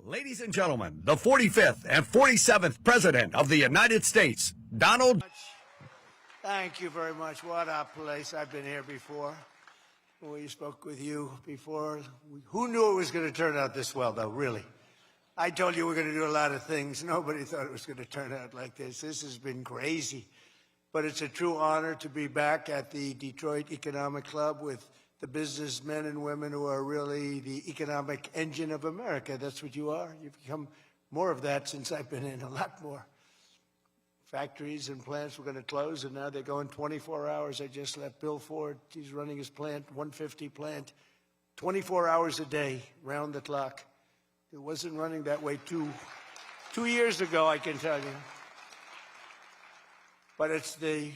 Ladies and gentlemen, the 45th and 47th President of the United States, Donald. Thank you very much. What a place. I've been here before. We spoke with you before. Who knew it was going to turn out this well, though, really? I told you we're going to do a lot of things. Nobody thought it was going to turn out like this. This has been crazy. But it's a true honor to be back at the Detroit Economic Club with the businessmen and women who are really the economic engine of America. That's what you are. You've become more of that since I've been in, a lot more. Factories and plants were going to close, and now they're going 24 hours. I just left Bill Ford. He's running his plant, 150 plant, 24 hours a day, round the clock. It wasn't running that way two years ago, I can tell you. But it's the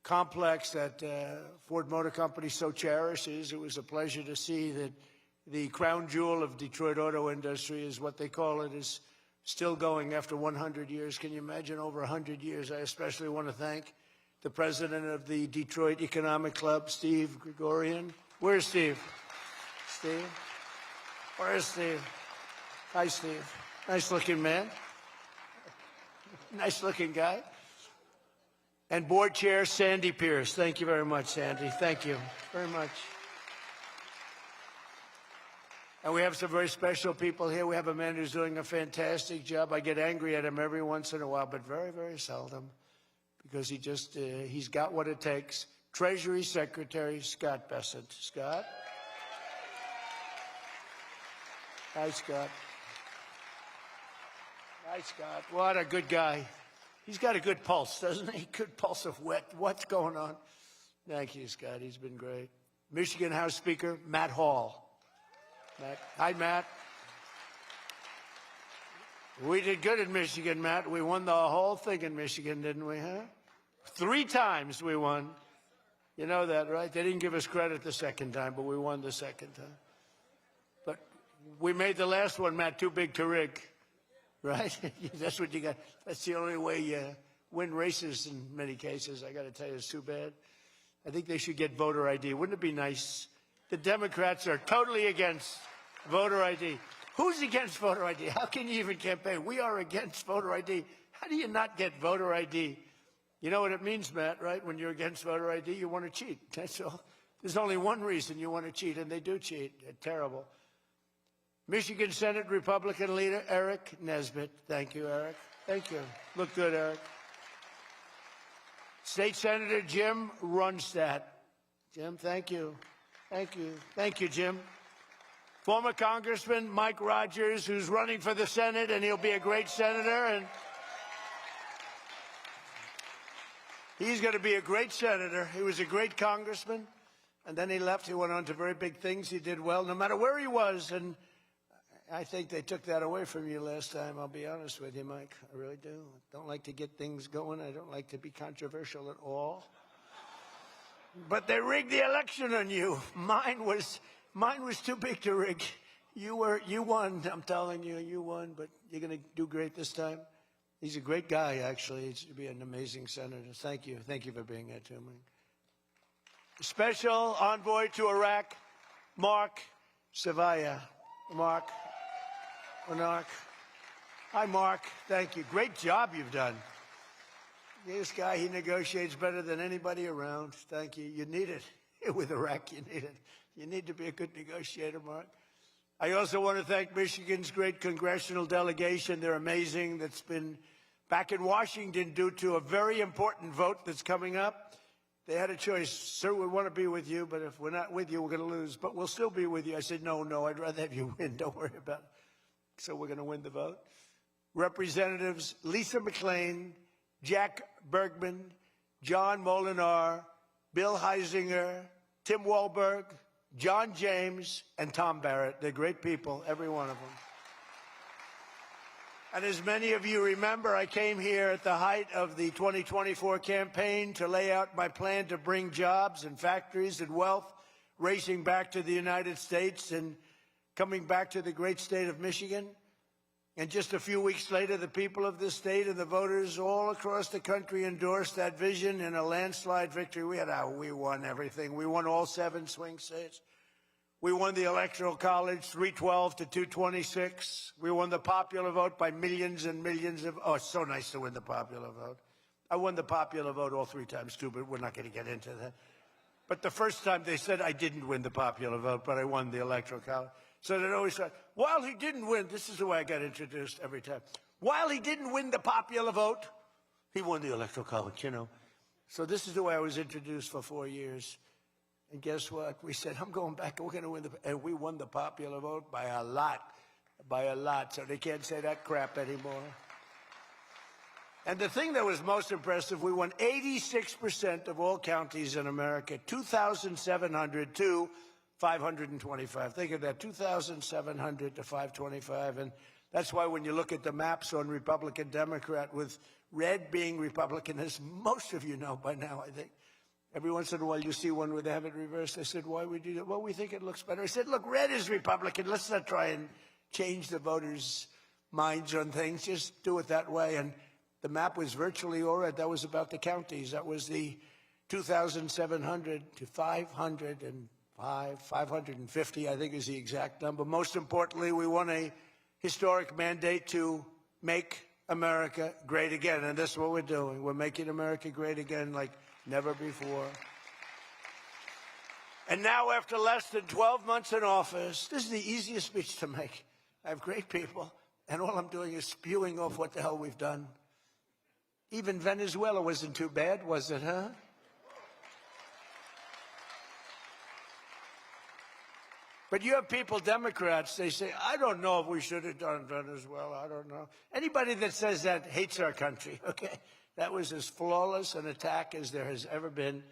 complex that Ford Motor Company so cherishes. It was a pleasure to see that the crown jewel of Detroit auto industry, is what they call it, is still going after 100 years. Can you imagine? Over 100 years. I especially want to thank the president of the Detroit Economic Club, Steve Gregorian. Where's Steve? Steve? Where's Steve? Hi, Steve. Nice-looking man. Nice-looking guy. And board chair Sandy Pierce. Thank you very much, Sandy. Thank you very much. And we have some very special people here. We have a man who's doing a fantastic job. I get angry at him every once in a while, but very, very seldom, because he's got what it takes. Treasury Secretary Scott Bessent. Scott? Hi, Scott. Hi, Scott. What a good guy. He's got a good pulse, doesn't he? Good pulse of what's going on. Thank you, Scott. He's been great. Michigan House Speaker Matt Hall. Matt. Hi, Matt. We did good in Michigan, Matt. We won the whole thing in Michigan, didn't we, huh? 3 times we won. You know that, right? They didn't give us credit the second time, but we won the second time. But we made the last one, Matt, too big to rig. Right? That's what you got. That's the only way you win races in many cases. I got to tell you, it's too bad. I think they should get voter ID. Wouldn't it be nice? The Democrats are totally against voter ID. Who's against voter ID? How can you even campaign? We are against voter ID. How do you not get voter ID? You know what it means, Matt, right? When you're against voter ID, you want to cheat. That's all. There's only one reason you want to cheat, and they do cheat. They're terrible. Michigan Senate Republican leader Eric Nesbitt. Thank you, Eric. Thank you. Look good, Eric. State Senator Jim Runstad. Jim, thank you. Thank you. Thank you, Jim. Former Congressman Mike Rogers, who's running for the Senate, and he'll be a great senator. And he's going to be a great senator. He was a great congressman, and then he left. He went on to very big things. He did well, no matter where he was. And I think they took that away from you last time. I'll be honest with you, Mike. I really do. I don't like to get things going. I don't like to be controversial at all. But they rigged the election on you. Mine was too big to rig. You won. I'm telling you, you won. But you're going to do great this time. He's a great guy, actually. He's to be an amazing senator. Thank you. Thank you for being here, too, Mike. Special envoy to Iraq, Mark Savaya. Mark. Hi, Mark. Thank you. Great job you've done. This guy, he negotiates better than anybody around. Thank you. You need it. With Iraq, you need it. You need to be a good negotiator, Mark. I also want to thank Michigan's great congressional delegation. They're amazing. That's been back in Washington due to a very important vote that's coming up. They had a choice. Sir, we want to be with you, but if we're not with you, we're going to lose. But we'll still be with you. I said, no, I'd rather have you win. Don't worry about it. So we're going to win the vote. Representatives Lisa McClain, Jack Bergman, John Molinar, Bill Heisinger, Tim Walberg, John James, and Tom Barrett. They're great people, every one of them. And as many of you remember, I came here at the height of the 2024 campaign to lay out my plan to bring jobs and factories and wealth racing back to the United States and coming back to the great state of Michigan. And just a few weeks later, the people of this state and the voters all across the country endorsed that vision in a landslide victory. We won everything. We won all 7 swing states. We won the Electoral College, 312 to 226. We won the popular vote by millions and millions of... Oh, it's so nice to win the popular vote. I won the popular vote all 3 times, too, but we're not going to get into that. But the first time they said I didn't win the popular vote, but I won the Electoral College. So they'd always say, while he didn't win, this is the way I got introduced every time. While he didn't win the popular vote, he won the Electoral College, you know. So this is the way I was introduced for 4 years. And guess what? We said, I'm going back, we're going to win and we won the popular vote by a lot. So they can't say that crap anymore. And the thing that was most impressive, we won 86% of all counties in America, 2,700 to 525. Think of that, 2,700 to 525. And that's why when you look at the maps on Republican, Democrat, with red being Republican, as most of you know by now, I think, every once in a while you see one where they have it reversed. I said, why would you do that? Well, we think it looks better. I said, look, red is Republican. Let's not try and change the voters' minds on things. Just do it that way. And the map was virtually all red. That was about the counties. That was the 2,700 to 550, I think is the exact number. Most importantly, we won a historic mandate to make America great again. And that's what we're doing. We're making America great again like never before. And now, after less than 12 months in office, this is the easiest speech to make. I have great people, and all I'm doing is spewing off what the hell we've done. Even Venezuela wasn't too bad, was it, huh? But you have people, Democrats, they say, I don't know if we should have done Venezuela, I don't know. Anybody that says that hates our country, okay? That was as flawless an attack as there has ever been.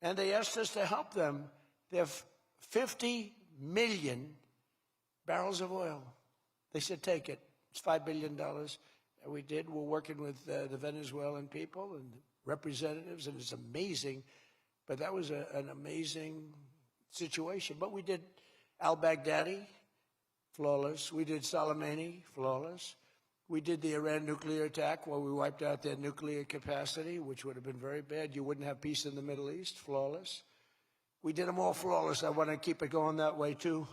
And they asked us to help them. They have 50 million barrels of oil. They said, take it. It's $5 billion. And we did. We're working with the Venezuelan people and representatives, and it's amazing. But that was an amazing situation. But we did al-Baghdadi, flawless. We did Soleimani, flawless. We did the Iran nuclear attack where we wiped out their nuclear capacity, which would have been very bad. You wouldn't have peace in the Middle East, flawless. We did them all flawless. I want to keep it going that way, too.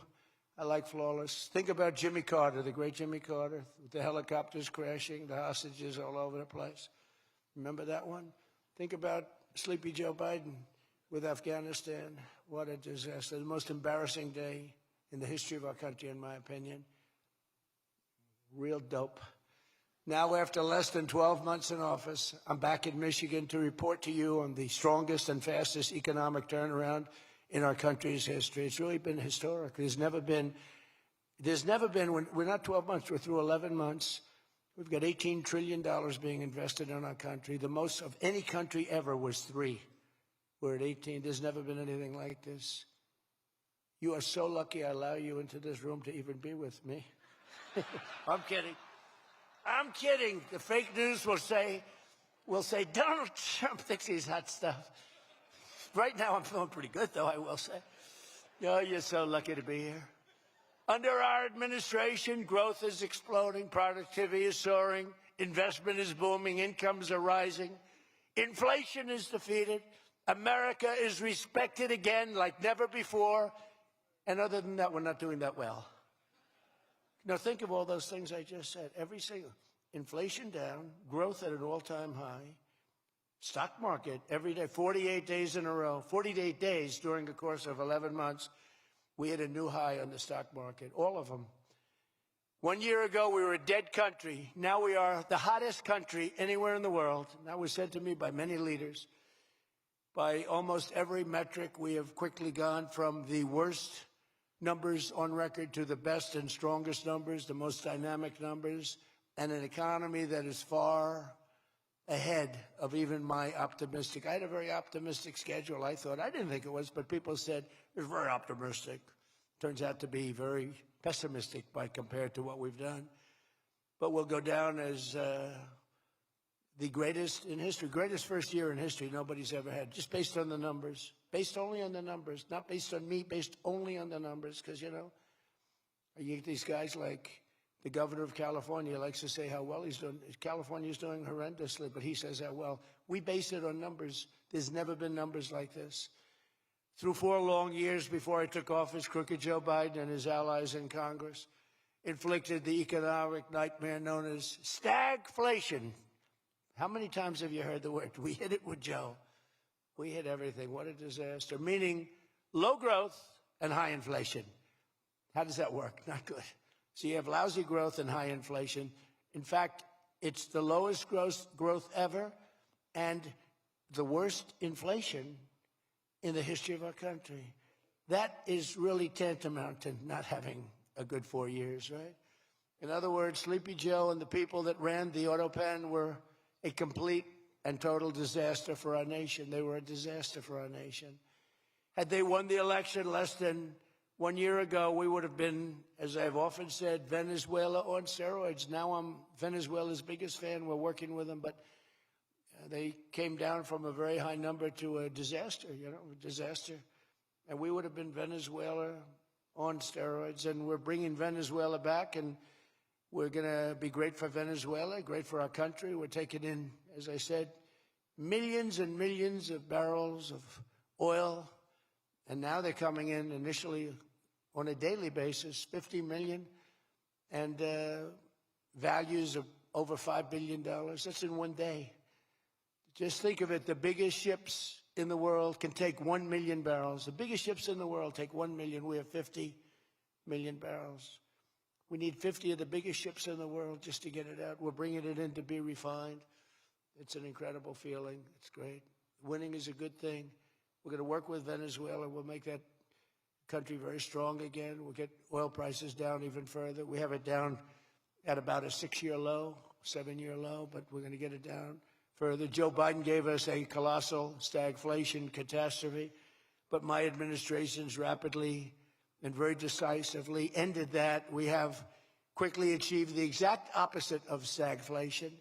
I like flawless. Think about Jimmy Carter, the great Jimmy Carter, with the helicopters crashing, the hostages all over the place. Remember that one? Think about Sleepy Joe Biden with Afghanistan. What a disaster. The most embarrassing day in the history of our country, in my opinion. Real dope. Now, after less than 12 months in office, I'm back in Michigan to report to you on the strongest and fastest economic turnaround in our country's history. It's really been historic. There's never been, we're not 12 months, we're through 11 months. We've got $18 trillion being invested in our country. The most of any country ever was 3. We're at 18. There's never been anything like this. You are so lucky I allow you into this room to even be with me. I'm kidding. I'm kidding. The fake news will say Donald Trump thinks he's hot stuff. Right now I'm feeling pretty good, though, I will say. Oh, you're so lucky to be here. Under our administration, growth is exploding, productivity is soaring, investment is booming, incomes are rising, inflation is defeated, America is respected again like never before, and other than that, we're not doing that well. Now, think of all those things I just said. Every single, inflation down, growth at an all-time high, stock market every day, 48 days in a row, 48 days during the course of 11 months, we hit a new high on the stock market, all of them. 1 year ago, we were a dead country. Now we are the hottest country anywhere in the world. That was said to me by many leaders. By almost every metric, we have quickly gone from the worst numbers on record to the best and strongest numbers, the most dynamic numbers, and an economy that is far ahead of even my optimistic. I had a very optimistic schedule, I thought. I didn't think it was, but people said it was very optimistic. Turns out to be very pessimistic by compared to what we've done. But we'll go down as the greatest in history, greatest first year in history nobody's ever had, just based on the numbers, based only on the numbers, not based on me, based only on the numbers, because, you know, you get these guys like The governor of California likes to say how well he's doing. California's doing horrendously, but he says how well. We base it on numbers. There's never been numbers like this. Through 4 long years before I took office, crooked Joe Biden and his allies in Congress inflicted the economic nightmare known as stagflation. How many times have you heard the word? We hit it with Joe. We hit everything. What a disaster. Meaning low growth and high inflation. How does that work? Not good. So you have lousy growth and high inflation. In fact, it's the lowest growth ever and the worst inflation in the history of our country. That is really tantamount to not having a good 4 years, right? In other words, Sleepy Joe and the people that ran the auto pen were a complete and total disaster for our nation. They were a disaster for our nation. Had they won the election less than 1 year ago, we would have been, as I've often said, Venezuela on steroids. Now I'm Venezuela's biggest fan. We're working with them, but they came down from a very high number to a disaster, a disaster. And we would have been Venezuela on steroids, and we're bringing Venezuela back, and we're going to be great for Venezuela, great for our country. We're taking in, as I said, millions and millions of barrels of oil, and now they're coming in initially on a daily basis, 50 million, and values of over $5 billion. That's in one day. Just think of it, the biggest ships in the world can take 1 million barrels. The biggest ships in the world take 1 million. We have 50 million barrels. We need 50 of the biggest ships in the world just to get it out. We're bringing it in to be refined. It's an incredible feeling. It's great. Winning is a good thing. We're going to work with Venezuela. We'll make that country very strong again. We'll get oil prices down even further. We have it down at about a 6-year low, 7-year low, but we're going to get it down further. Joe Biden gave us a colossal stagflation catastrophe, but my administration's rapidly and very decisively ended that. We have quickly achieved the exact opposite of stagflation,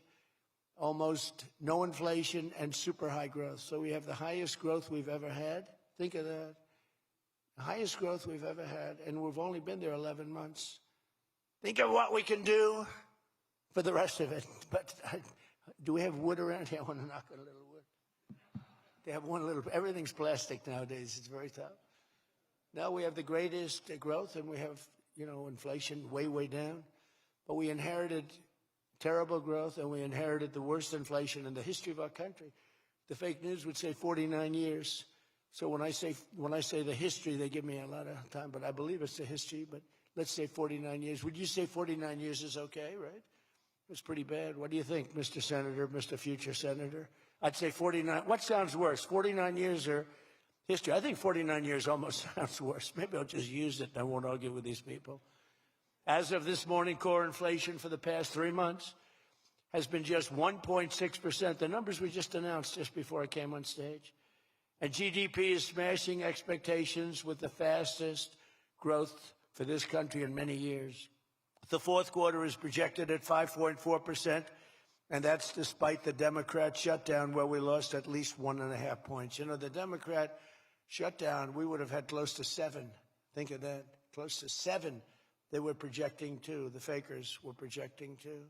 almost no inflation and super high growth. So we have the highest growth we've ever had. Think of that. The highest growth we've ever had, and we've only been there 11 months. Think of what we can do for the rest of it. But do we have wood around here? I want to knock on a little wood. They have one little, everything's plastic nowadays. It's very tough. Now we have the greatest growth, and we have, inflation way, way down. But we inherited terrible growth, and we inherited the worst inflation in the history of our country. The fake news would say 49 years. So when I say the history, they give me a lot of time, but I believe it's the history. But let's say 49 years. Would you say 49 years is okay, right? It's pretty bad. What do you think, Mr. Senator, Mr. Future Senator? I'd say 49. What sounds worse, 49 years or history? I think 49 years almost sounds worse. Maybe I'll just use it and I won't argue with these people. As of this morning, core inflation for the past 3 months has been just 1.6%. The numbers we just announced just before I came on stage. And GDP is smashing expectations with the fastest growth for this country in many years. The fourth quarter is projected at 5.4%, and that's despite the Democrat shutdown where we lost at least 1.5 points. The Democrat shutdown, we would have had close to 7. Think of that, close to 7. They were projecting to, the fakers were projecting to.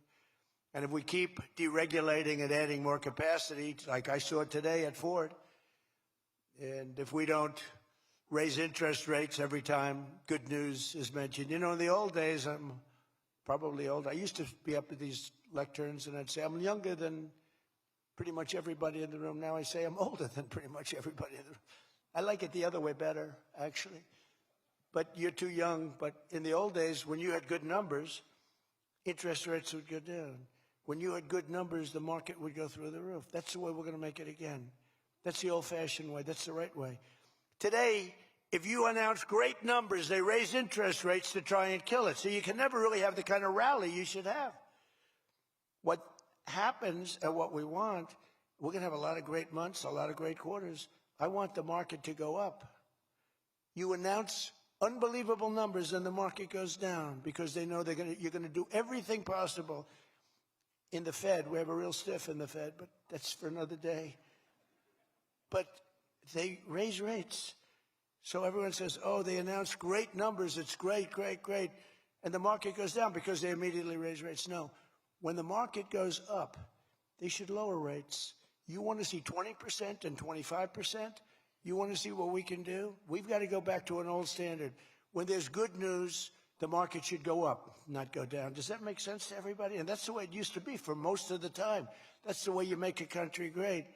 And if we keep deregulating and adding more capacity, like I saw today at Ford, and if we don't raise interest rates every time good news is mentioned. In the old days, I'm probably old. I used to be up at these lecterns and I'd say, I'm younger than pretty much everybody in the room. Now I say I'm older than pretty much everybody in the room. I like it the other way better, actually. But you're too young. But in the old days, when you had good numbers, interest rates would go down. When you had good numbers, the market would go through the roof. That's the way we're going to make it again. That's the old-fashioned way. That's the right way. Today, if you announce great numbers, they raise interest rates to try and kill it. So you can never really have the kind of rally you should have. What happens and what we want, we're going to have a lot of great months, a lot of great quarters. I want the market to go up. You announce unbelievable numbers and the market goes down because they know you're going to do everything possible. In the Fed, we have a real stiff in the Fed, but that's for another day. But they raise rates. So everyone says, oh, they announced great numbers. It's great, great, great. and the market goes down because they immediately raise rates. No. When the market goes up, they should lower rates. You want to see 20% and 25%? You want to see what we can do? We've got to go back to an old standard. When there's good news, the market should go up, not go down. Does that make sense to everybody? And that's the way it used to be for most of the time. That's the way you make a country great.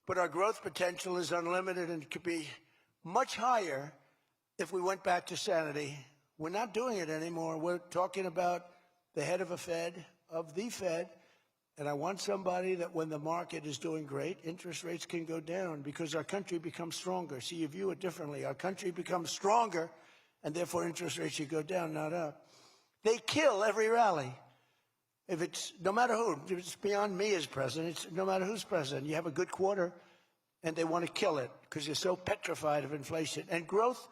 But our growth potential is unlimited and could be much higher if we went back to sanity. We're not doing it anymore. We're talking about the head of the Fed, and I want somebody that when the market is doing great, interest rates can go down because our country becomes stronger. See, you view it differently. Our country becomes stronger, and therefore interest rates should go down, not up. They kill every rally. If it's, no matter who, if it's beyond me as president, it's no matter who's president. You have a good quarter, and they want to kill it because you're so petrified of inflation. And growth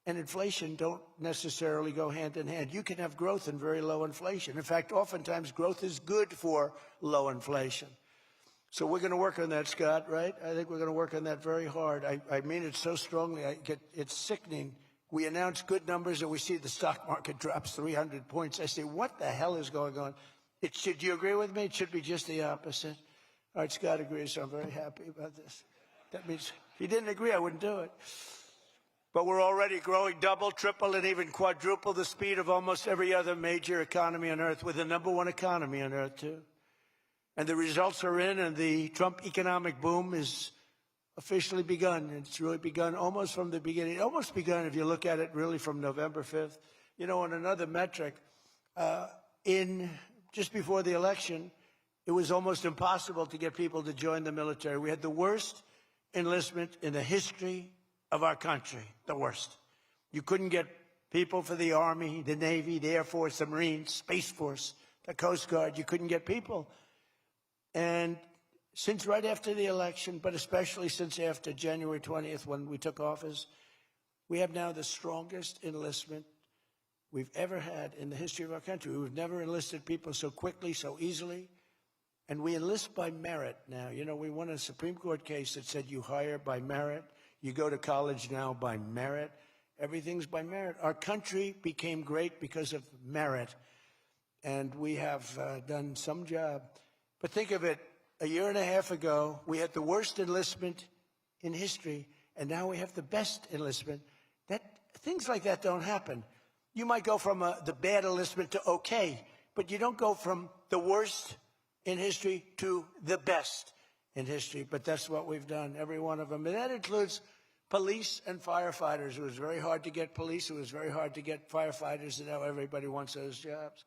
and inflation don't necessarily go hand in hand. You can have growth and very low inflation. In fact, oftentimes growth is good for low inflation. So we're going to work on that, Scott, right? I think we're going to work on that very hard. I mean it so strongly. It's sickening. We announce good numbers and we see the stock market drops 300 points. I say, what the hell is going on? Do you agree with me? It should be just the opposite. All right, Scott agrees, so I'm very happy about this. That means if he didn't agree, I wouldn't do it. But we're already growing double, triple, and even quadruple the speed of almost every other major economy on Earth. We're the #1 economy on Earth, too. And the results are in, and the Trump economic boom is officially begun. It's really begun almost from the beginning. Almost begun, if you look at it, really from November 5th. You know, on another metric, just before the election, it was almost impossible to get people to join the military. We had the worst enlistment in the history of our country, the worst. You couldn't get people for the Army, the Navy, the Air Force, the Marines, Space Force, the Coast Guard. You couldn't get people. And since right after the election, but especially since after January 20th when we took office, we have now the strongest enlistment we've ever had in the history of our country. We've never enlisted people so quickly, so easily. And we enlist by merit now. You know, we won a Supreme Court case that said you hire by merit. You go to college now by merit. Everything's by merit. Our country became great because of merit. And we have done some job. But think of it, a year and a half ago, we had the worst enlistment in history, and now we have the best enlistment. Things like that don't happen. You might go from the bad enlistment to okay, but you don't go from the worst in history to the best in history. But that's what we've done, every one of them. And that includes police and firefighters. It was very hard to get police. It was very hard to get firefighters, and now everybody wants those jobs.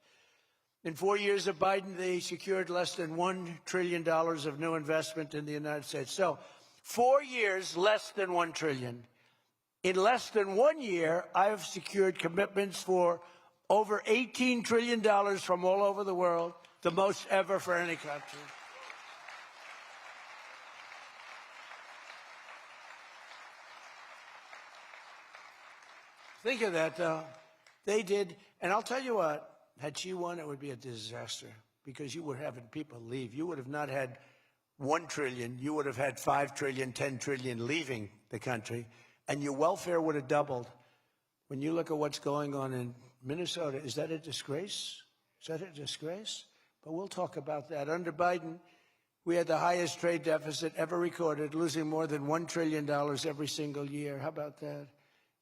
In 4 years of Biden, they secured less than $1 trillion of new investment in the United States. So 4 years, less than $1 trillion. In less than 1 year, I have secured commitments for over $18 trillion from all over the world, the most ever for any country. Think of that, though. They did, and I'll tell you what, had she won, it would be a disaster because you were having people leave. You would have not had $1 trillion. You would have had $5 trillion, $10 trillion leaving the country, and your welfare would have doubled. When you look at what's going on in Minnesota, is that a disgrace? Is that a disgrace? But we'll talk about that. Under Biden, we had the highest trade deficit ever recorded, losing more than $1 trillion every single year. How about that?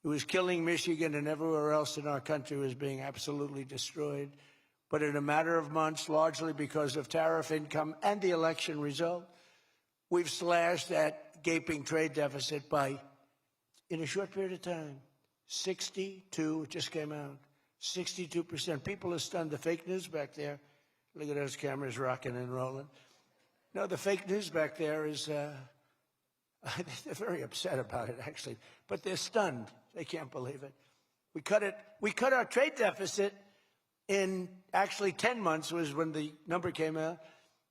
It was killing Michigan, and everywhere else in our country was being absolutely destroyed. But in a matter of months, largely because of tariff income and the election result, we've slashed that gaping trade deficit by, in a short period of time, 62, it just came out, 62%. People are stunned. The fake news back there, look at those cameras rocking and rolling. No, the fake news back there is, they're very upset about it, actually, but they're stunned. They can't believe it. We cut our trade deficit in actually 10 months was when the number came out.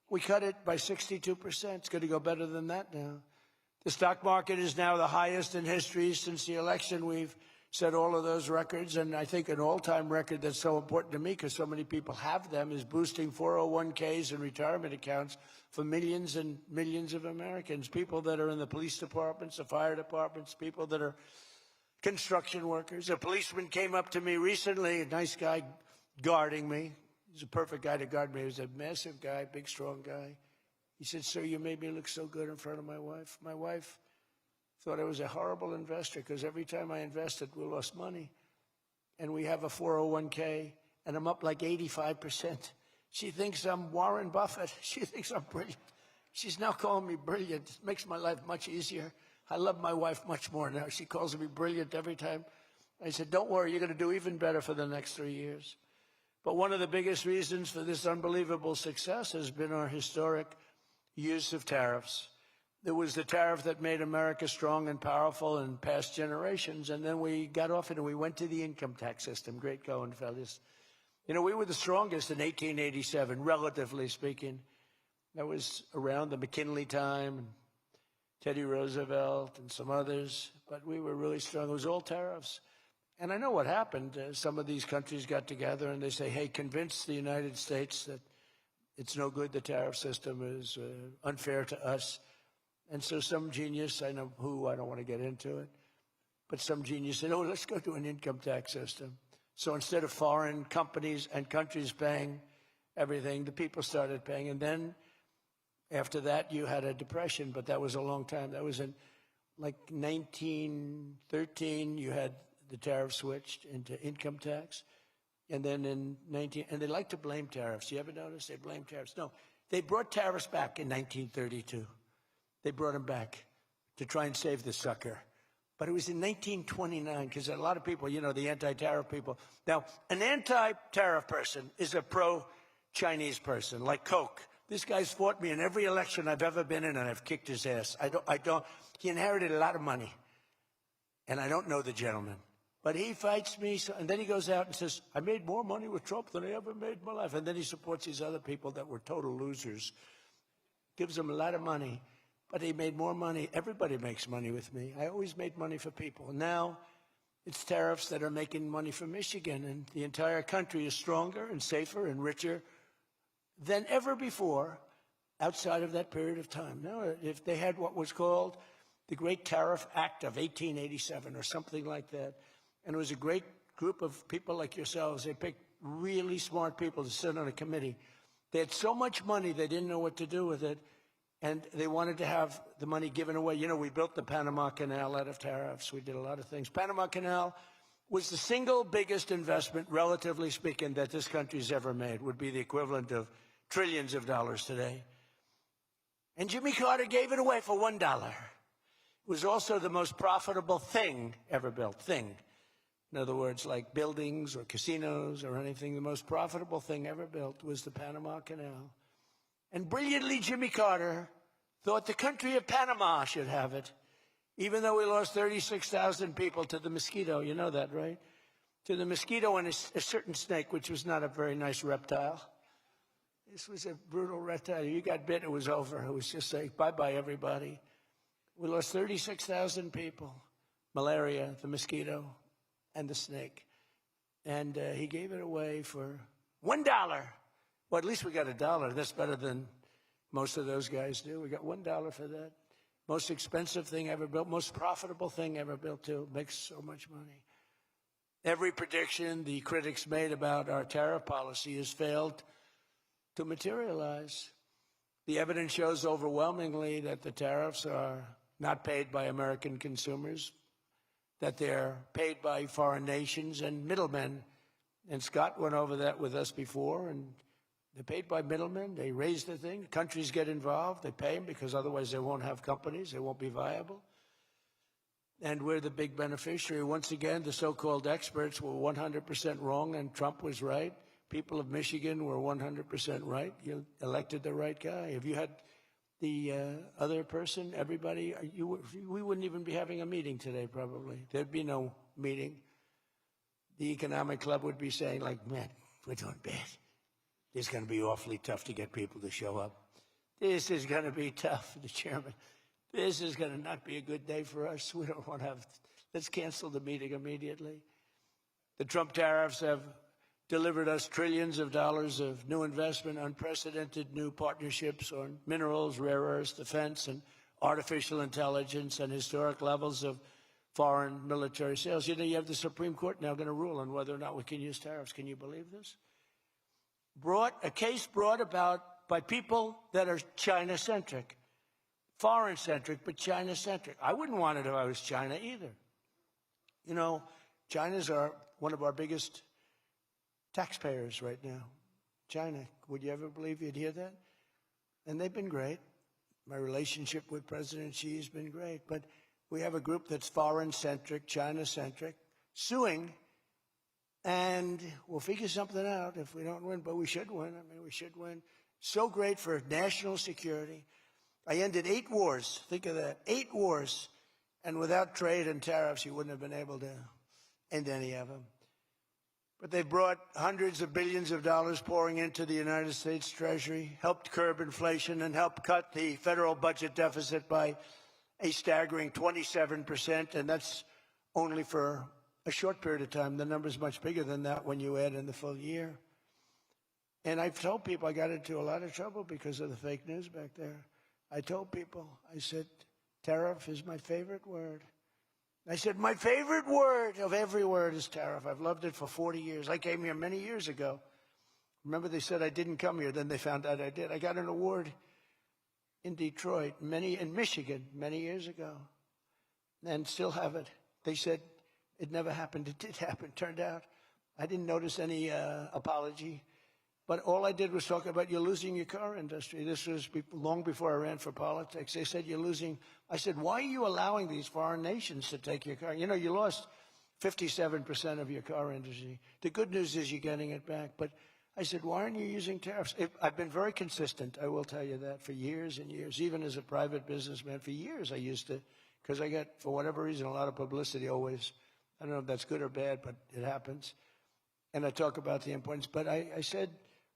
We cut it by 62%. It's going to go better than that now. The stock market is now the highest in history since the election. We've set all of those records, and I think an all-time record that's so important to me because so many people have them is boosting 401ks and retirement accounts for millions and millions of Americans, people that are in the police departments, the fire departments, people that are construction workers. A policeman came up to me recently, a nice guy, guarding me. He's a perfect guy to guard me. He was a massive guy, big, strong guy. He said, "Sir, you made me look so good in front of my wife. My wife thought I was a horrible investor because every time I invested, we lost money. And we have a 401k, and I'm up like 85%. She thinks I'm Warren Buffett. She thinks I'm brilliant. She's now calling me brilliant. It makes my life much easier. I love my wife much more now. She calls me brilliant every time." I said, "Don't worry, you're going to do even better for the next 3 years." But one of the biggest reasons for this unbelievable success has been our historic use of tariffs. There was the tariff that made America strong and powerful in past generations, and then we got off it and we went to the income tax system. Great going, fellas. You know, we were the strongest in 1887, relatively speaking. That was around the McKinley time, and Teddy Roosevelt and some others, but we were really strong. It was all tariffs. And I know what happened. Some of these countries got together and they say, "Hey, convince the United States that it's no good, the tariff system is unfair to us." And so some genius, I know who, I don't want to get into it, but some genius said, "Oh, let's go to an income tax system." So instead of foreign companies and countries paying everything, the people started paying. And then after that, you had a depression, but that was a long time. That was in like 1913, you had the tariff switched into income tax. And then in and they like to blame tariffs. You ever notice they blame tariffs? No, they brought tariffs back in 1932. They brought them back to try and save the sucker. But it was in 1929, because a lot of people, you know, the anti-tariff people. Now, an anti-tariff person is a pro-Chinese person, like Coke. This guy's fought me in every election I've ever been in, and I've kicked his ass. He inherited a lot of money, and I don't know the gentleman. But he fights me, and then he goes out and says, "I made more money with Trump than I ever made in my life." And then he supports these other people that were total losers. Gives them a lot of money, but he made more money. Everybody makes money with me. I always made money for people. Now it's tariffs that are making money for Michigan, and the entire country is stronger and safer and richer than ever before outside of that period of time. Now, if they had what was called the Great Tariff Act of 1887 or something like that, and it was a great group of people like yourselves. They picked really smart people to sit on a committee. They had so much money, they didn't know what to do with it, and they wanted to have the money given away. You know, we built the Panama Canal out of tariffs. We did a lot of things. Panama Canal was the single biggest investment, relatively speaking, that this country's ever made. Would be the equivalent of trillions of dollars today. And Jimmy Carter gave it away for $1. It was also the most profitable thing ever built. Thing. In other words, like buildings or casinos or anything, the most profitable thing ever built was the Panama Canal. And brilliantly, Jimmy Carter thought the country of Panama should have it, even though we lost 36,000 people to the mosquito. You know that, right? To the mosquito and a certain snake, which was not a very nice reptile. This was a brutal reptile. You got bit, it was over. It was just like, bye-bye, everybody. We lost 36,000 people. Malaria, the mosquito, and the snake. And he gave it away for $1. Well, at least we got $1. That's better than most of those guys do. We got $1 for that. Most expensive thing ever built, most profitable thing ever built, too. Makes so much money. Every prediction the critics made about our tariff policy has failed to materialize. The evidence shows overwhelmingly that the tariffs are not paid by American consumers, that they're paid by foreign nations and middlemen. And Scott went over that with us before, and they're paid by middlemen. They raise the thing. Countries get involved. They pay them because otherwise they won't have companies. They won't be viable. And we're the big beneficiary. Once again, the so-called experts were 100% wrong, and Trump was right. People of Michigan were 100% right. You elected the right guy. If you had the other person, everybody, we wouldn't even be having a meeting today, probably. There'd be no meeting. The economic club would be saying, like, "Man, we're doing bad. It's going to be awfully tough to get people to show up. This is going to be tough," the chairman. "This is going to not be a good day for us. We don't want to have, let's cancel the meeting immediately." The Trump tariffs have delivered us trillions of dollars of new investment, unprecedented new partnerships on minerals, rare earths, defense, and artificial intelligence, and historic levels of foreign military sales. You know, you have the Supreme Court now going to rule on whether or not we can use tariffs. Can you believe this? a case brought about by people that are China-centric, foreign-centric, but China-centric. I wouldn't want it if I was China either. You know, China's one of our biggest taxpayers right now. China, would you ever believe you'd hear that? And they've been great. My relationship with President Xi has been great. But we have a group that's foreign-centric, China-centric, suing, and we'll figure something out if we don't win, but we should win. I mean, we should win. So great for national security. I ended 8 wars. Think of that. 8 wars. And without trade and tariffs, you wouldn't have been able to end any of them. But they brought hundreds of billions of dollars pouring into the United States Treasury, helped curb inflation, and helped cut the federal budget deficit by a staggering 27%. And that's only for a short period of time. The number's much bigger than that when you add in the full year. And I've told people I got into a lot of trouble because of the fake news back there. I told people, I said, tariff is my favorite word. I said, my favorite word of every word is tariff. I've loved it for 40 years. I came here many years ago. Remember, they said I didn't come here. Then they found out I did. I got an award in Detroit, in Michigan, many years ago, and still have it. They said it never happened. It did happen. Turned out I didn't notice any apology. But all I did was talk about you're losing your car industry. This was long before I ran for politics. They said you're losing. I said, why are you allowing these foreign nations to take your car? You know, you lost 57% of your car industry. The good news is you're getting it back. But I said, why aren't you using tariffs? I've been very consistent, I will tell you that, for years and years. Even as a private businessman, for years I used to, because I get, for whatever reason, a lot of publicity always. I don't know if that's good or bad, but it happens. And I talk about the importance. But I said,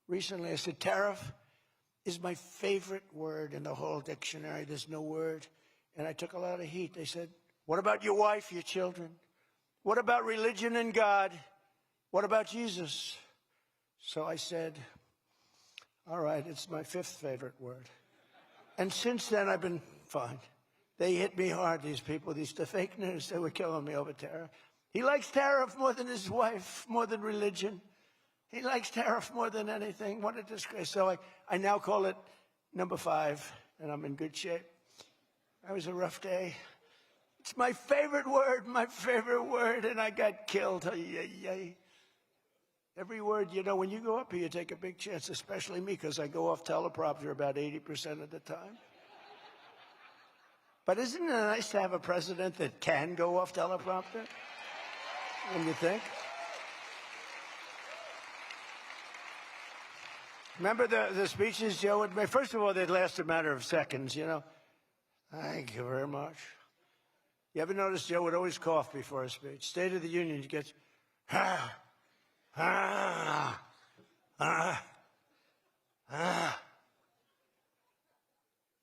recently, I said, tariff is my favorite word in the whole dictionary. There's no word. And I took a lot of heat. They said, what about your wife, your children? What about religion and God? What about Jesus? So I said, all right, it's my 5th favorite word. And since then, I've been fine. They hit me hard, these people, the fake news. They were killing me over tariff. He likes tariff more than his wife, more than religion. He likes tariff more than anything. What a disgrace. So I now call it number 5, and I'm in good shape. That was a rough day. It's my favorite word, and I got killed. Every word, you know, when you go up here, you take a big chance, especially me, because I go off teleprompter about 80% of the time. But isn't it nice to have a president that can go off teleprompter? When you think? Remember the speeches Joe would make? First of all, they'd last a matter of seconds, you know. Thank you very much. You ever notice Joe would always cough before a speech? State of the Union, he gets,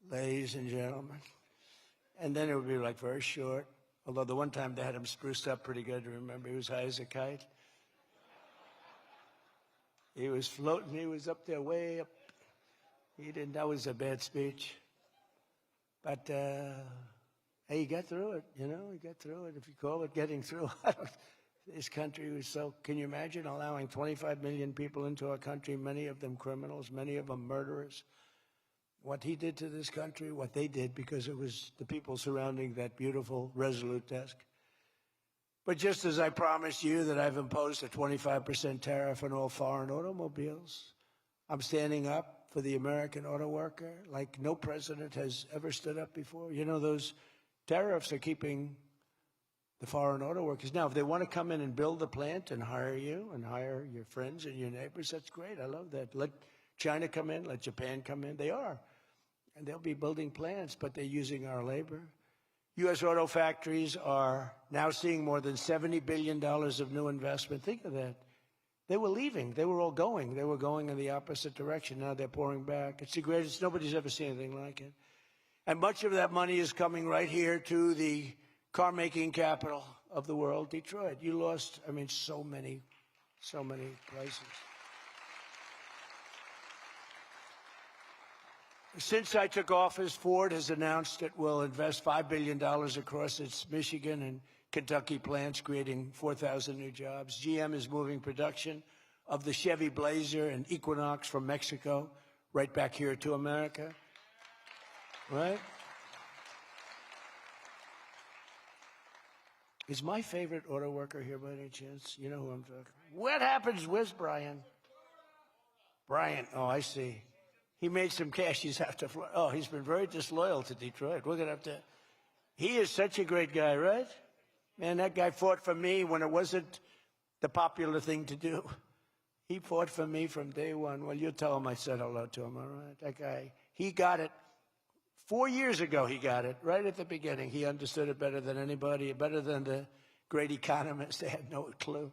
ladies and gentlemen. And then it would be like very short. Although the one time they had him spruced up pretty good, remember, he was high as a kite. He was floating, he was up there way up. That was a bad speech. But, hey, he got through it, you know, he got through it. If you call it getting through, this country was so, can you imagine allowing 25 million people into our country, many of them criminals, many of them murderers? What he did to this country, what they did, because it was the people surrounding that beautiful, resolute desk. But just as I promised you that I've imposed a 25% tariff on all foreign automobiles, I'm standing up for the American auto worker like no president has ever stood up before. You know, those tariffs are keeping the foreign auto workers. Now, if they want to come in and build the plant and hire you and hire your friends and your neighbors, that's great. I love that. Let China come in, let Japan come in. They are. And they'll be building plants, but they're using our labor. U.S. auto factories are now seeing more than $70 billion of new investment. Think of that. They were leaving. They were all going. They were going in the opposite direction. Now they're pouring back. It's the greatest. Nobody's ever seen anything like it. And much of that money is coming right here to the car-making capital of the world, Detroit. You lost, I mean, so many places. Since I took office, Ford has announced it will invest $5 billion across its Michigan and Kentucky plants, creating 4,000 new jobs. GM is moving production of the Chevy Blazer and Equinox from Mexico right back here to America, right? Is my favorite auto worker here by any chance? You know who I'm talking? What happens? Where's Brian? Brian, oh, I see. He made some cash. He's have to fly. Oh, he's been very disloyal to Detroit. We're going to have to. He is such a great guy, right? Man, that guy fought for me when it wasn't the popular thing to do. He fought for me from day one. Well, you tell him I said hello to him, all right? That guy, he got it. 4 years ago, he got it, right at the beginning. He understood it better than anybody, better than the great economists. They had no clue.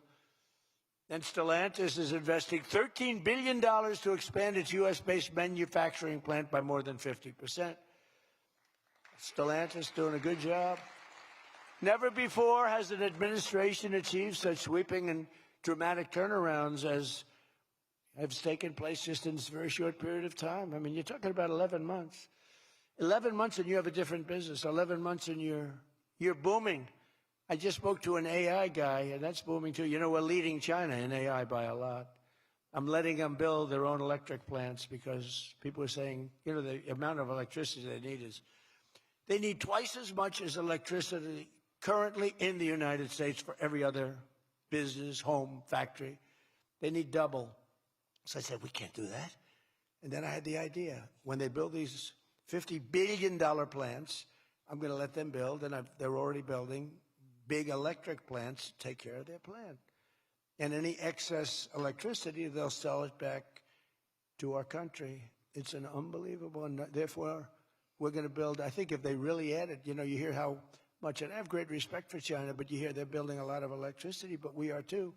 And Stellantis is investing $13 billion to expand its U.S.-based manufacturing plant by more than 50%. Stellantis doing a good job. Never before has an administration achieved such sweeping and dramatic turnarounds as have taken place just in this very short period of time. I mean, you're talking about 11 months. 11 months and you have a different business. 11 months and you're booming. I just spoke to an AI guy, and that's booming too. You know, we're leading China in AI by a lot. I'm letting them build their own electric plants because people are saying, you know, the amount of electricity they need twice as much as electricity currently in the United States for every other business, home, factory. They need double. So I said, we can't do that. And then I had the idea. When they build these $50 billion plants, I'm going to let them build, and they're already building big electric plants to take care of their plant. And any excess electricity, they'll sell it back to our country. It's an unbelievable, and therefore we're going to build, I think if they really added, you know, you hear how much, and I have great respect for China, but you hear they're building a lot of electricity, but we are too.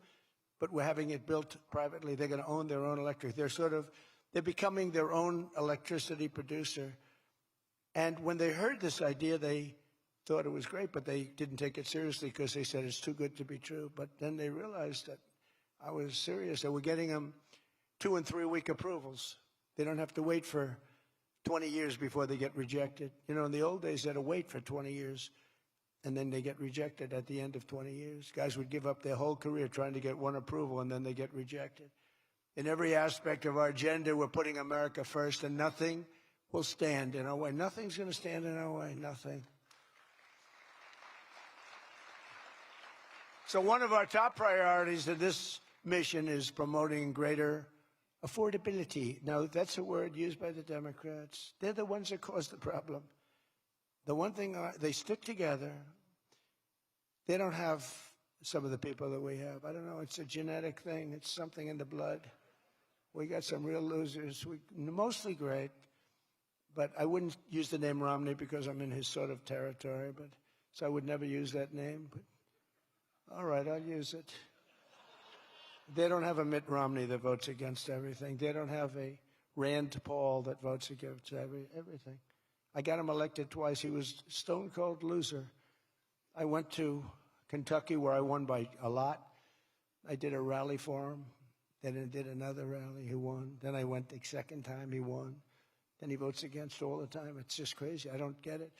But we're having it built privately. They're going to own their own electric. They're becoming their own electricity producer. And when they heard this idea, they thought it was great, but they didn't take it seriously because they said it's too good to be true. But then they realized that I was serious. They were getting them 2- and 3-week approvals. They don't have to wait for 20 years before they get rejected. You know, in the old days, they had to wait for 20 years, and then they get rejected at the end of 20 years. Guys would give up their whole career trying to get one approval, and then they get rejected. In every aspect of our agenda, we're putting America first, and nothing will stand in our way. Nothing's going to stand in our way, nothing. So one of our top priorities of this mission is promoting greater affordability. Now, that's a word used by the Democrats. They're the ones that cause the problem. The one thing, they stick together. They don't have some of the people that we have. I don't know, it's a genetic thing. It's something in the blood. We got some real losers, mostly great. But I wouldn't use the name Romney because I'm in his sort of territory. So I would never use that name. But all right, I'll use it. They don't have a Mitt Romney that votes against everything. They don't have a Rand Paul that votes against everything. I got him elected twice. He was a stone-cold loser. I went to Kentucky where I won by a lot. I did a rally for him. Then I did another rally. He won. Then I went the second time. He won. Then he votes against all the time. It's just crazy. I don't get it.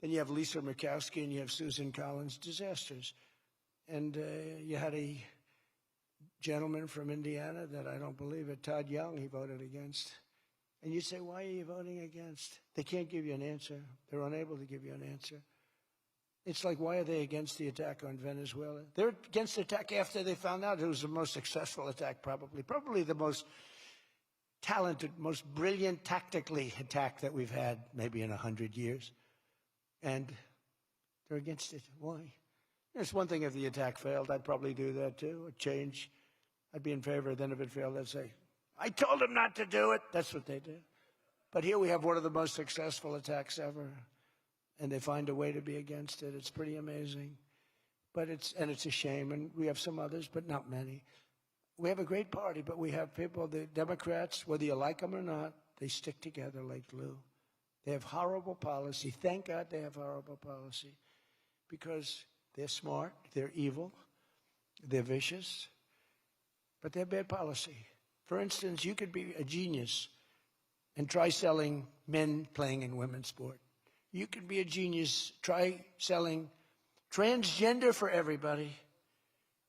Then you have Lisa Murkowski and you have Susan Collins. Disasters. And you had a gentleman from Indiana that I don't believe it, Todd Young, he voted against. And you say, why are you voting against? They can't give you an answer. They're unable to give you an answer. It's like, why are they against the attack on Venezuela? They're against the attack after they found out it was the most successful attack, probably the most talented, most brilliant tactically attack that we've had maybe in 100 years. And they're against it. Why? It's one thing if the attack failed. I'd probably do that too. A change. I'd be in favor. Then if it failed, I'd say, I told them not to do it. That's what they do. But here we have one of the most successful attacks ever. And they find a way to be against it. It's pretty amazing. But it's a shame. And we have some others, but not many. We have a great party, but we have people, the Democrats, whether you like them or not, they stick together like glue. They have horrible policy. Thank God they have horrible policy. Because they're smart, they're evil, they're vicious, but they're bad policy. For instance, you could be a genius and try selling men playing in women's sport. You could be a genius, try selling transgender for everybody,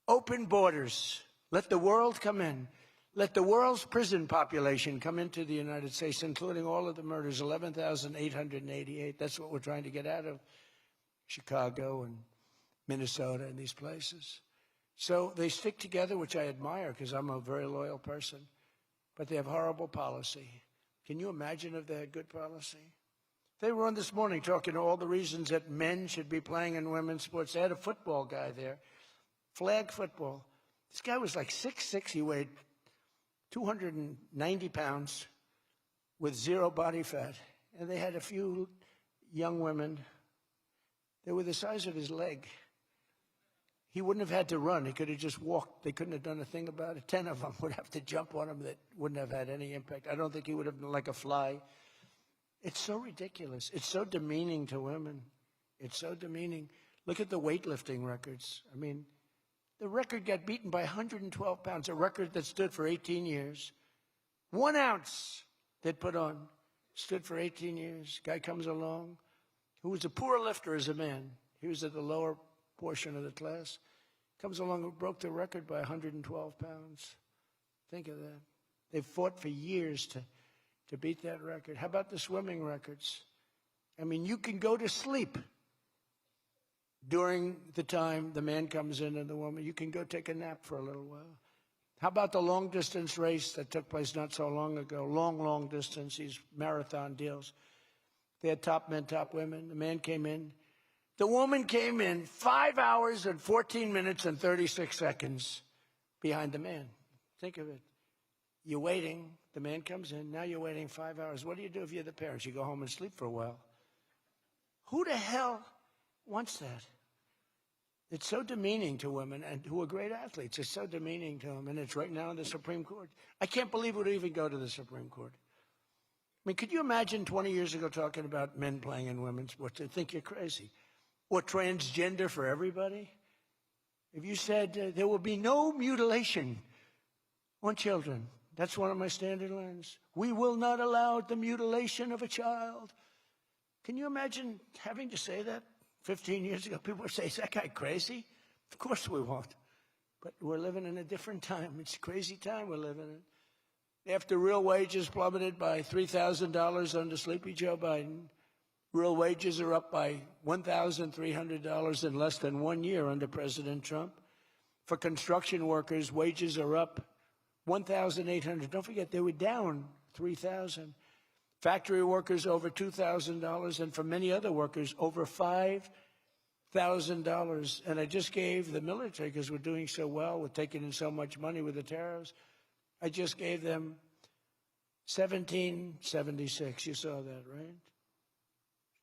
open borders, let the world come in. Let the world's prison population come into the United States, including all of the murders, 11,888. That's what we're trying to get out of Chicago and Minnesota and these places. So they stick together, which I admire because I'm a very loyal person, but they have horrible policy. Can you imagine if they had good policy? They were on this morning talking all the reasons that men should be playing in women's sports. They had a football guy there, flag football. This guy was like 6'6". He weighed 290 pounds with zero body fat. And they had a few young women. They were the size of his leg. He wouldn't have had to run. He could have just walked. They couldn't have done a thing about it. 10 of them would have to jump on him that wouldn't have had any impact. I don't think he would have been like a fly. It's so ridiculous. It's so demeaning to women. It's so demeaning. Look at the weightlifting records. I mean, the record got beaten by 112 pounds, a record that stood for 18 years. 1 ounce they'd put on stood for 18 years. Guy comes along who was a poor lifter as a man. He was at the lower portion of the class. Comes along and broke the record by 112 pounds. Think of that. They've fought for years to beat that record. How about the swimming records? I mean, you can go to sleep during the time the man comes in and the woman. You can go take a nap for a little while. How about the long-distance race that took place not so long ago? Long distance, these marathon deals. They had top men, top women. The man came in. The woman came in 5 hours and 14 minutes and 36 seconds behind the man. Think of it. You're waiting. The man comes in. Now you're waiting 5 hours. What do you do if you're the parents? You go home and sleep for a while. Who the hell wants that? It's so demeaning to women and who are great athletes. It's so demeaning to them, and it's right now in the Supreme Court. I can't believe it would even go to the Supreme Court. I mean, could you imagine 20 years ago talking about men playing in women's sports? They'd think you're crazy. Or transgender for everybody? If you said there will be no mutilation on children, that's one of my standard lines. We will not allow the mutilation of a child. Can you imagine having to say that 15 years ago? People would say, is that guy crazy? Of course we won't. But we're living in a different time. It's a crazy time we're living in. After real wages plummeted by $3,000 under Sleepy Joe Biden, real wages are up by $1,300 in less than 1 year under President Trump. For construction workers, wages are up $1,800. Don't forget, they were down $3,000. Factory workers over $2,000, and for many other workers, over $5,000. And I just gave the military, because we're doing so well, we're taking in so much money with the tariffs, I just gave them $1,776. You saw that, right?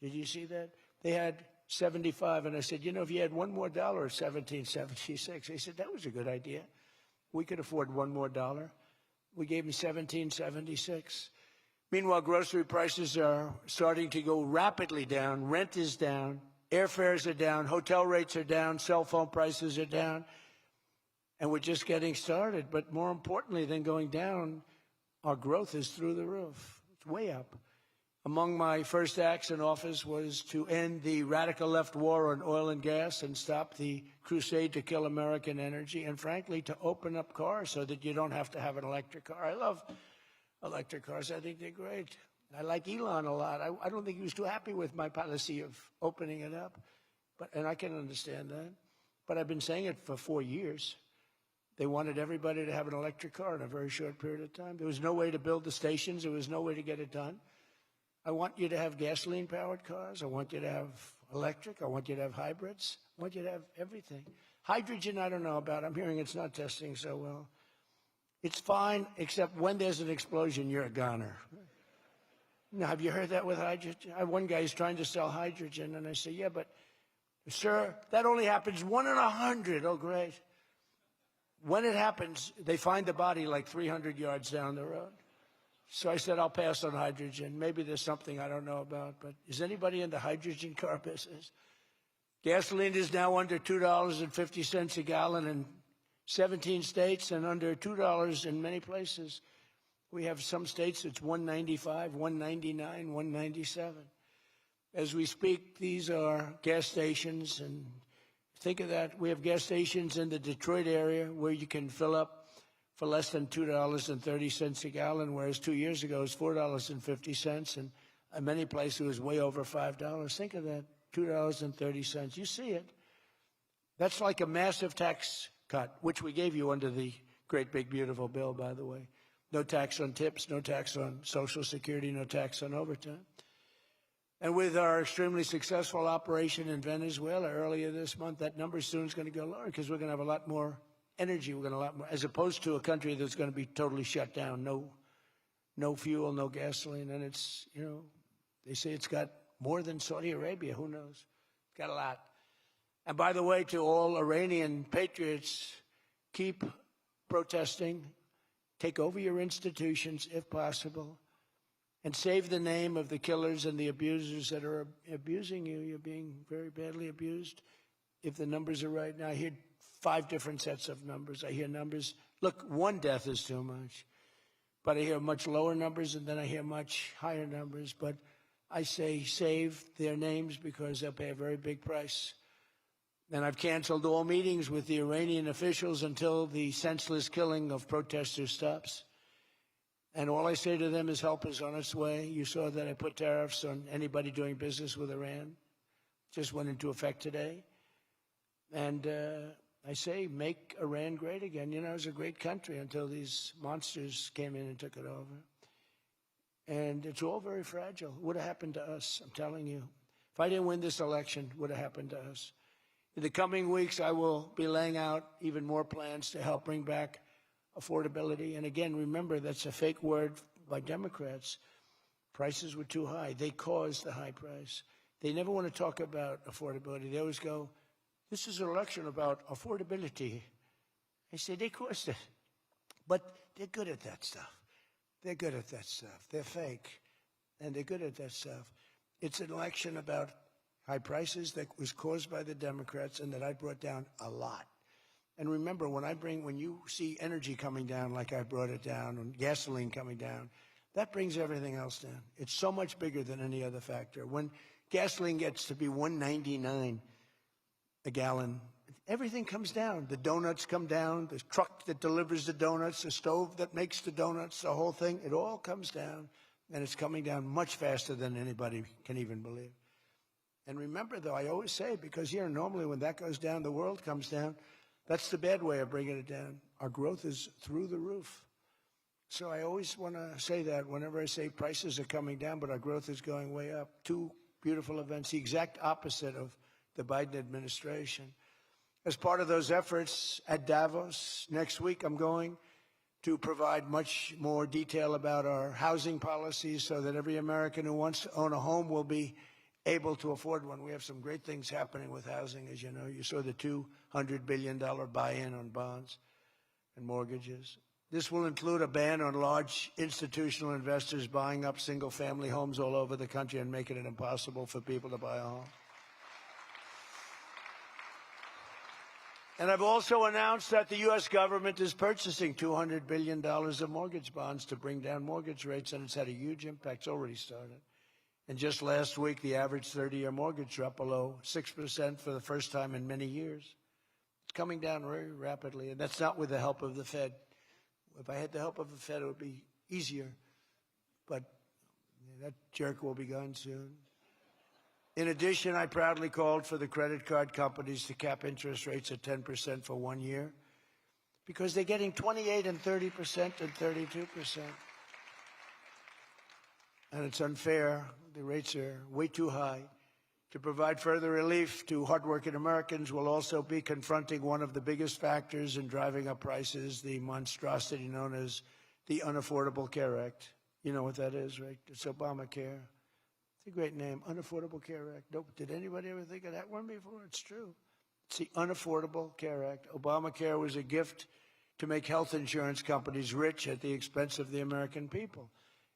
Did you see that? They had 75, and I said, you know, if you had $1 more, $1,776. They said, that was a good idea. We could afford $1 more. We gave them $1,776. Meanwhile, grocery prices are starting to go rapidly down. Rent is down. Airfares are down. Hotel rates are down. Cell phone prices are down. And we're just getting started. But more importantly than going down, our growth is through the roof. It's way up. Among my first acts in office was to end the radical left war on oil and gas and stop the crusade to kill American energy, and frankly, to open up cars so that you don't have to have an electric car. I love electric cars. I think they're great. I like Elon a lot. I don't think he was too happy with my policy of opening it up, and I can understand that. But I've been saying it for 4 years. They wanted everybody to have an electric car in a very short period of time. There was no way to build the stations. There was no way to get it done. I want you to have gasoline-powered cars. I want you to have electric. I want you to have hybrids. I want you to have everything. Hydrogen, I don't know about. I'm hearing it's not testing so well. It's fine, except when there's an explosion, you're a goner. Now, have you heard that with hydrogen? I have one guy who's trying to sell hydrogen, and I say, yeah, but, sir, that only happens 1 in 100. Oh, great. When it happens, they find the body like 300 yards down the road. So I said, I'll pass on hydrogen. Maybe there's something I don't know about, but is anybody in the hydrogen car business? Gasoline is now under $2.50 a gallon in 17 states and under $2 in many places. We have some states it's $1.95, $1.99, $1.97. As we speak, these are gas stations, and think of that. We have gas stations in the Detroit area where you can fill up for less than $2.30 a gallon, whereas 2 years ago it was $4.50, and in many places it was way over $5. Think of that, $2.30. You see it. That's like a massive tax cut, which we gave you under the great big beautiful bill, by the way. No tax on tips, no tax on Social Security, no tax on overtime. And with our extremely successful operation in Venezuela earlier this month, that number soon is going to go lower because we're going to have a lot more energy. We're going to have a lot more, as opposed to a country that's going to be totally shut down. No fuel, no gasoline. And it's, you know, they say it's got more than Saudi Arabia. Who knows? It's got a lot. And by the way, to all Iranian patriots, keep protesting, take over your institutions if possible, and save the name of the killers and the abusers that are abusing you. You're being very badly abused. If the numbers are right now, I hear 5 different sets of numbers. I hear numbers, look, 1 death is too much. But I hear much lower numbers, and then I hear much higher numbers. But I say save their names because they'll pay a very big price. And I've canceled all meetings with the Iranian officials until the senseless killing of protesters stops. And all I say to them is help is on its way. You saw that I put tariffs on anybody doing business with Iran. Just went into effect today. And I say make Iran great again. You know, it was a great country until these monsters came in and took it over. And it's all very fragile. It would have happened to us, I'm telling you. If I didn't win this election, it would have happened to us. In the coming weeks, I will be laying out even more plans to help bring back affordability. And again, remember, that's a fake word by Democrats. Prices were too high. They caused the high price. They never want to talk about affordability. They always go, this is an election about affordability. I say, they caused it. But they're good at that stuff. They're good at that stuff. They're fake. And they're good at that stuff. It's an election about high prices that was caused by the Democrats and that I brought down a lot. And remember, when you see energy coming down like I brought it down, and gasoline coming down, that brings everything else down. It's so much bigger than any other factor. When gasoline gets to be $1.99 a gallon, everything comes down. The donuts come down, the truck that delivers the donuts, the stove that makes the donuts, the whole thing, it all comes down. And it's coming down much faster than anybody can even believe. And remember, though, I always say, because here normally when that goes down, the world comes down. That's the bad way of bringing it down. Our growth is through the roof. So I always want to say that whenever I say prices are coming down, but our growth is going way up. 2 beautiful events, the exact opposite of the Biden administration. As part of those efforts at Davos next week, I'm going to provide much more detail about our housing policies so that every American who wants to own a home will be able to afford one. We have some great things happening with housing, as you know. You saw the $200 billion buy-in on bonds and mortgages. This will include a ban on large institutional investors buying up single-family homes all over the country and making it impossible for people to buy a home. And I've also announced that the U.S. government is purchasing $200 billion of mortgage bonds to bring down mortgage rates, and it's had a huge impact. It's already started. And just last week, the average 30-year mortgage dropped below 6% for the first time in many years. It's coming down very rapidly, and that's not with the help of the Fed. If I had the help of the Fed, it would be easier. But that jerk will be gone soon. In addition, I proudly called for the credit card companies to cap interest rates at 10% for 1 year because they're getting 28% and 30% and 32%. And it's unfair. The rates are way too high. To provide further relief to hardworking Americans, we'll also be confronting one of the biggest factors in driving up prices, the monstrosity known as the Unaffordable Care Act. You know what that is, right? It's Obamacare. It's a great name, Unaffordable Care Act. Nope. Did anybody ever think of that one before? It's true. It's the Unaffordable Care Act. Obamacare was a gift to make health insurance companies rich at the expense of the American people.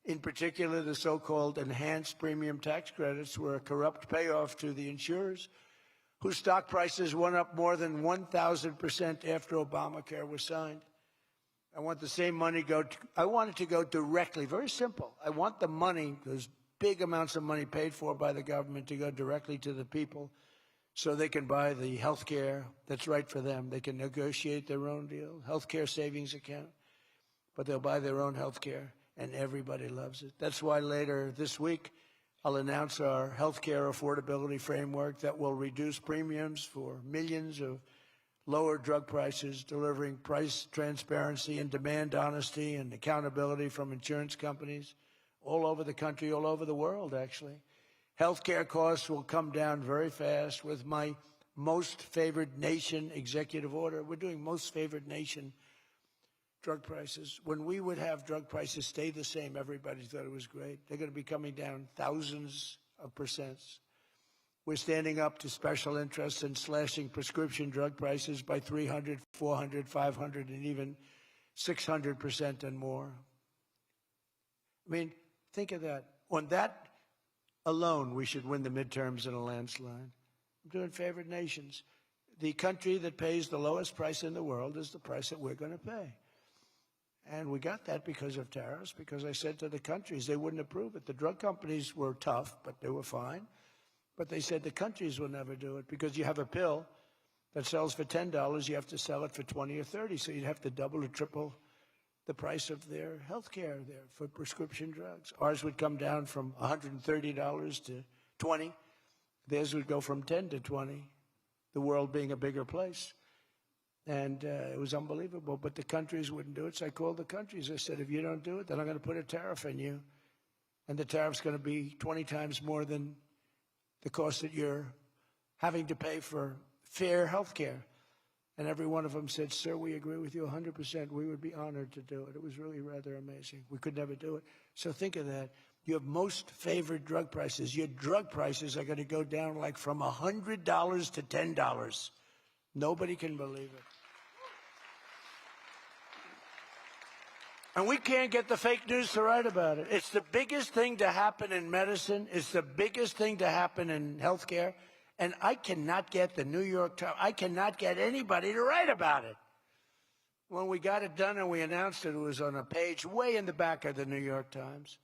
In particular, the so-called enhanced premium tax credits were a corrupt payoff to the insurers, whose stock prices went up more than 1,000% after Obamacare was signed. I want the same money I want it to go directly, very simple. I want the money, those big amounts of money paid for by the government, to go directly to the people so they can buy the health care that's right for them. They can negotiate their own deal, health care savings account. but they'll buy their own health care, and everybody loves it. That's why later this week, I'll announce our health care affordability framework that will reduce premiums for millions of lower drug prices, delivering price transparency and demand honesty and accountability from insurance companies all over the country, all over the world, actually. Healthcare costs will come down very fast with my most favored nation executive order. We're doing most favored nation drug prices. When we would have drug prices stay the same, everybody thought it was great. They're going to be coming down thousands of percents. We're standing up to special interests and slashing prescription drug prices by 300, 400, 500, and even 600% and more. I mean, think of that. On that alone, we should win the midterms in a landslide. I'm doing favored nations. The country that pays the lowest price in the world is the price that we're going to pay. And we got that because of tariffs, because I said to the countries they wouldn't approve it. The drug companies were tough, but they were fine. But they said the countries will never do it because you have a pill that sells for $10, you have to sell it for 20 or 30, so you'd have to double or triple the price of their health care there for prescription drugs. Ours would come down from $130 to $20. Theirs would go from 10 to 20, the world being a bigger place. And it was unbelievable, but the countries wouldn't do it. So I called the countries. I said, if you don't do it, then I'm going to put a tariff on you. And the tariff's going to be 20 times more than the cost that you're having to pay for fair health care. And every one of them said, sir, we agree with you 100%. We would be honored to do it. It was really rather amazing. We could never do it. So think of that. You have most favored drug prices. Your drug prices are going to go down like from $100 to $10. Nobody can believe it. And we can't get the fake news to write about it. It's the biggest thing to happen in medicine. It's the biggest thing to happen in healthcare. And I cannot get the New York Times, I cannot get anybody to write about it. When we got it done and we announced it, it was on a page way in the back of the New York Times.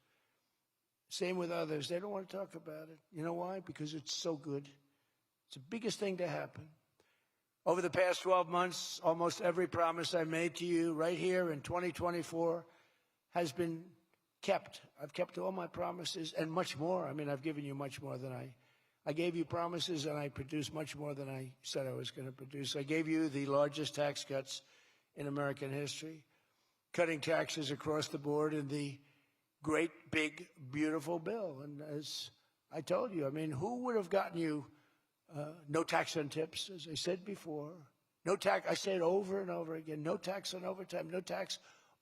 Same with others. They don't want to talk about it. You know why? Because it's so good. It's the biggest thing to happen. Over the past 12 months, almost every promise I made to you right here in 2024 has been kept. I've kept all my promises and much more. I mean, I've given you much more than I gave you promises, and I produced much more than I said I was going to produce. I gave you the largest tax cuts in American history, cutting taxes across the board in the great, big, beautiful bill. And as I told you, I mean, who would have gotten you no tax on tips, as I said before. No tax, I say it over and over again, no tax on overtime, no tax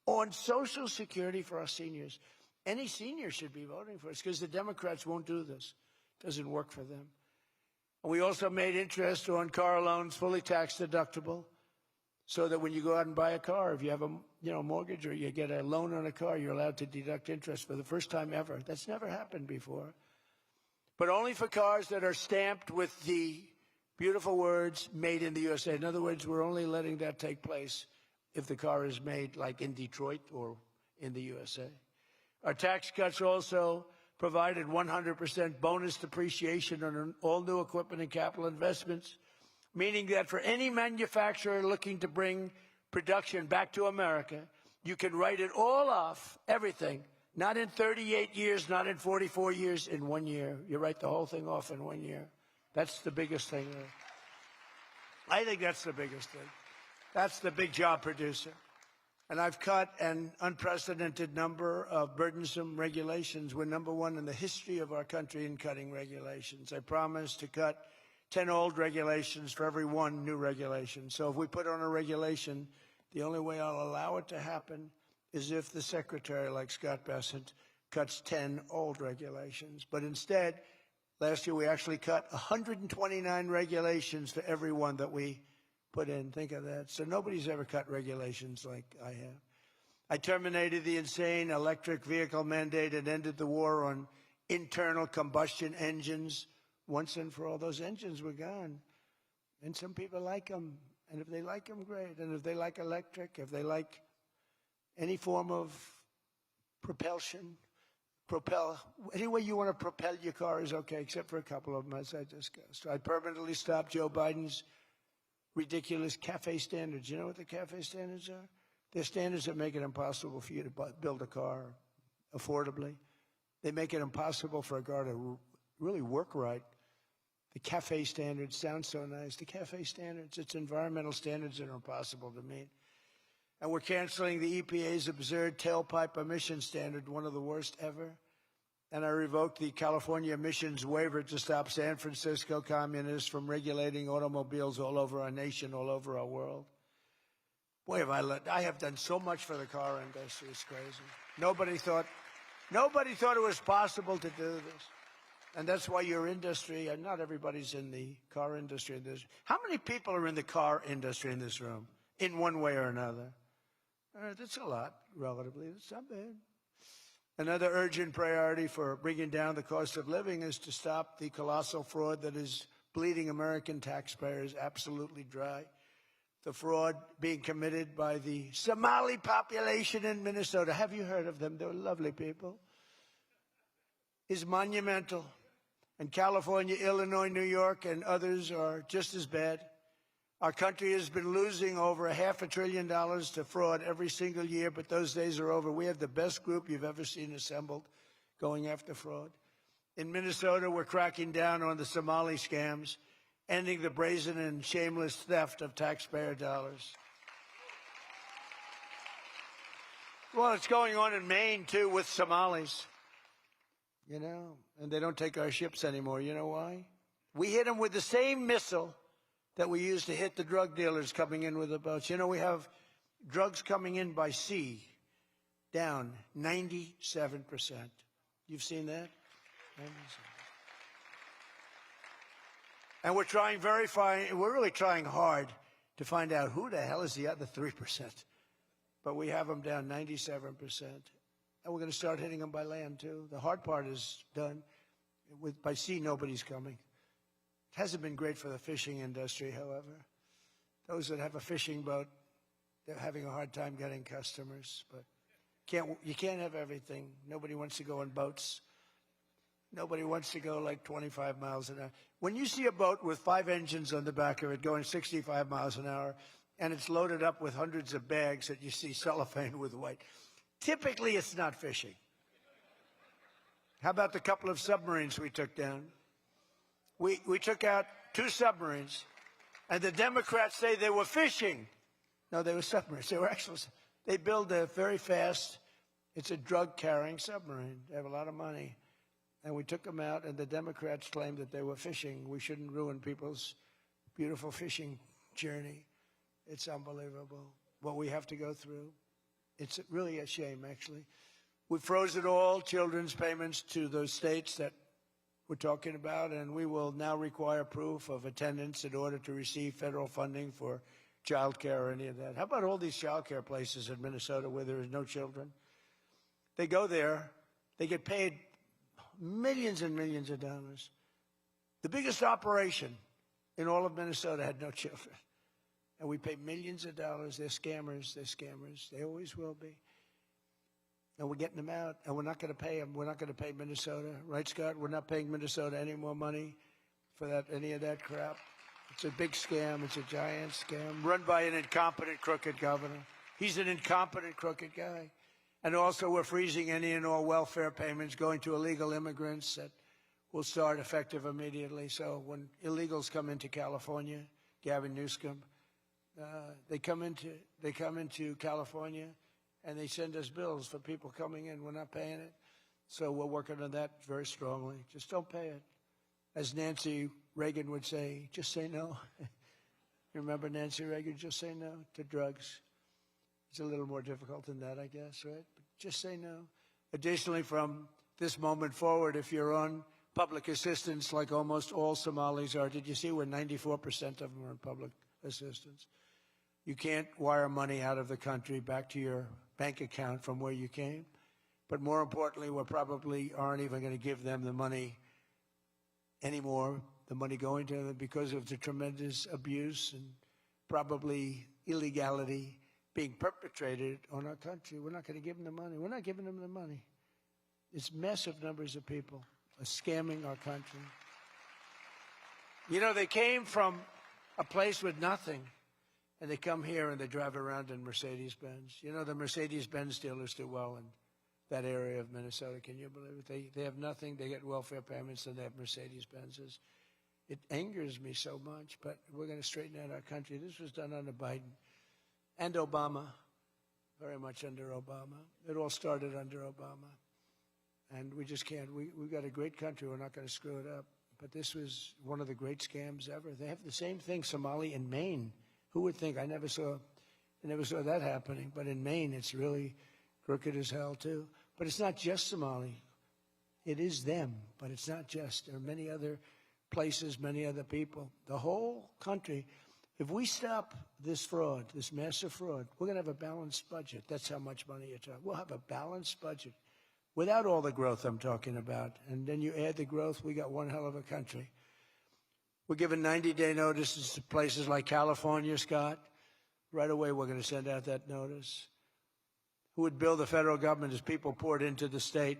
on Social Security for our seniors. Any senior should be voting for us because the Democrats won't do this. It doesn't work for them. And we also made interest on car loans fully tax deductible so that when you go out and buy a car, if you have a mortgage or you get a loan on a car, you're allowed to deduct interest for the first time ever. That's never happened before. But only for cars that are stamped with the beautiful words, made in the USA. In other words, we're only letting that take place if the car is made like in Detroit or in the USA. Our tax cuts also provided 100% bonus depreciation on all new equipment and capital investments, meaning that for any manufacturer looking to bring production back to America, you can write it all off, everything. Not in 38 years, not in 44 years, in 1 year. You write the whole thing off in 1 year. That's the biggest thing. I think that's the biggest thing. That's the big job producer. And I've cut an unprecedented number of burdensome regulations. We're number one in the history of our country in cutting regulations. I promised to cut 10 old regulations for every one new regulation. So if we put on a regulation, the only way I'll allow it to happen is if the secretary, like Scott Bessent, cuts 10 old regulations. But instead, last year we actually cut 129 regulations for every one that we put in. Think of that. So nobody's ever cut regulations like I have. I terminated the insane electric vehicle mandate and ended the war on internal combustion engines. Once and for all, those engines were gone. And some people like them. And if they like them, great. And if they like electric, if they like any form of propulsion, any way you want to propel your car is okay, except for a couple of them, as I discussed. I permanently stopped Joe Biden's ridiculous CAFE standards. You know what the CAFE standards are? Their standards that make it impossible for you to build a car affordably. They make it impossible for a car to really work right. The CAFE standards sound so nice. The CAFE standards, it's environmental standards that are impossible to meet. And we're canceling the EPA's absurd tailpipe emission standard, one of the worst ever. And I revoked the California emissions waiver to stop San Francisco communists from regulating automobiles all over our nation, all over our world. Boy, I have done so much for the car industry. It's crazy. Nobody thought it was possible to do this. And that's why your industry, and not everybody's in the car industry. How many people are in the car industry in this room, in one way or another? That's a lot, relatively. It's not bad. Another urgent priority for bringing down the cost of living is to stop the colossal fraud that is bleeding American taxpayers absolutely dry. The fraud being committed by the Somali population in Minnesota. Have you heard of them? They're lovely people. Is monumental. And California, Illinois, New York, and others are just as bad. Our country has been losing over $500 billion to fraud every single year, but those days are over. We have the best group you've ever seen assembled going after fraud. In Minnesota, we're cracking down on the Somali scams, ending the brazen and shameless theft of taxpayer dollars. Well, it's going on in Maine, too, with Somalis. You know, and they don't take our ships anymore. You know why? We hit them with the same missile that we used to hit the drug dealers coming in with the boats. You know, we have drugs coming in by sea down 97%. You've seen that? 97%. And we're trying we're really trying hard to find out who the hell is the other 3%. But we have them down 97%. And we're going to start hitting them by land, too. The hard part is done. By sea, nobody's coming. It hasn't been great for the fishing industry, however. Those that have a fishing boat, they're having a hard time getting customers. But you can't have everything. Nobody wants to go on boats. Nobody wants to go like 25 miles an hour. When you see a boat with 5 engines on the back of it going 65 miles an hour, and it's loaded up with hundreds of bags that you see cellophane with white, typically it's not fishing. How about the couple of submarines we took down? We took out 2 submarines, and the Democrats say they were fishing. No, they were submarines. They build a very fast, it's a drug-carrying submarine. They have a lot of money. And we took them out, and the Democrats claimed that they were fishing. We shouldn't ruin people's beautiful fishing journey. It's unbelievable what we have to go through. It's really a shame, actually. We froze it all, children's payments to those states that we're talking about, and we will now require proof of attendance in order to receive federal funding for child care or any of that. How about all these child care places in Minnesota where there is no children? They go there, they get paid millions and millions of dollars. The biggest operation in all of Minnesota had no children. And we pay millions of dollars. They're scammers. They're scammers. They always will be. And we're getting them out, and we're not going to pay them. We're not going to pay Minnesota. Right, Scott? We're not paying Minnesota any more money for any of that crap. It's a big scam. It's a giant scam run by an incompetent, crooked governor. He's an incompetent, crooked guy. And also, we're freezing any and all welfare payments going to illegal immigrants that will start effective immediately. So when illegals come into California, Gavin Newsom, they come into California, and they send us bills for people coming in. We're not paying it. So we're working on that very strongly. Just don't pay it. As Nancy Reagan would say, just say no. You remember Nancy Reagan? Just say no to drugs. It's a little more difficult than that, I guess, right? But just say no. Additionally, from this moment forward, if you're on public assistance, like almost all Somalis are, did you see where 94% of them are on public assistance? You can't wire money out of the country back to your bank account from where you came. But more importantly, we probably aren't even going to give them the money anymore, the money going to them, because of the tremendous abuse and probably illegality being perpetrated on our country. We're not going to give them the money. We're not giving them the money. It's massive numbers of people are scamming our country. You know, they came from a place with nothing, And they come here and they drive around in Mercedes-Benz. You know, the Mercedes-Benz dealers do well in that area of Minnesota. Can you believe it? They have nothing. They get welfare payments and they have Mercedes-Benzes. It angers me so much, but we're going to straighten out our country. This was done under Biden and Obama, very much under Obama. It all started under Obama. And we just can't. We've got a great country. We're not going to screw it up. But this was one of the great scams ever. They have the same thing, Somali in Maine. Who would think? I never saw that happening. But in Maine, it's really crooked as hell, too. But it's not just Somali. It is them, but it's not just. There are many other places, many other people. The whole country, if we stop this fraud, this massive fraud, we're going to have a balanced budget. That's how much money you're talking. We'll have a balanced budget without all the growth I'm talking about. And then you add the growth, we got one hell of a country. We're giving 90-day notices to places like California, Scott. Right away, we're going to send out that notice. Who would bill the federal government as people poured into the state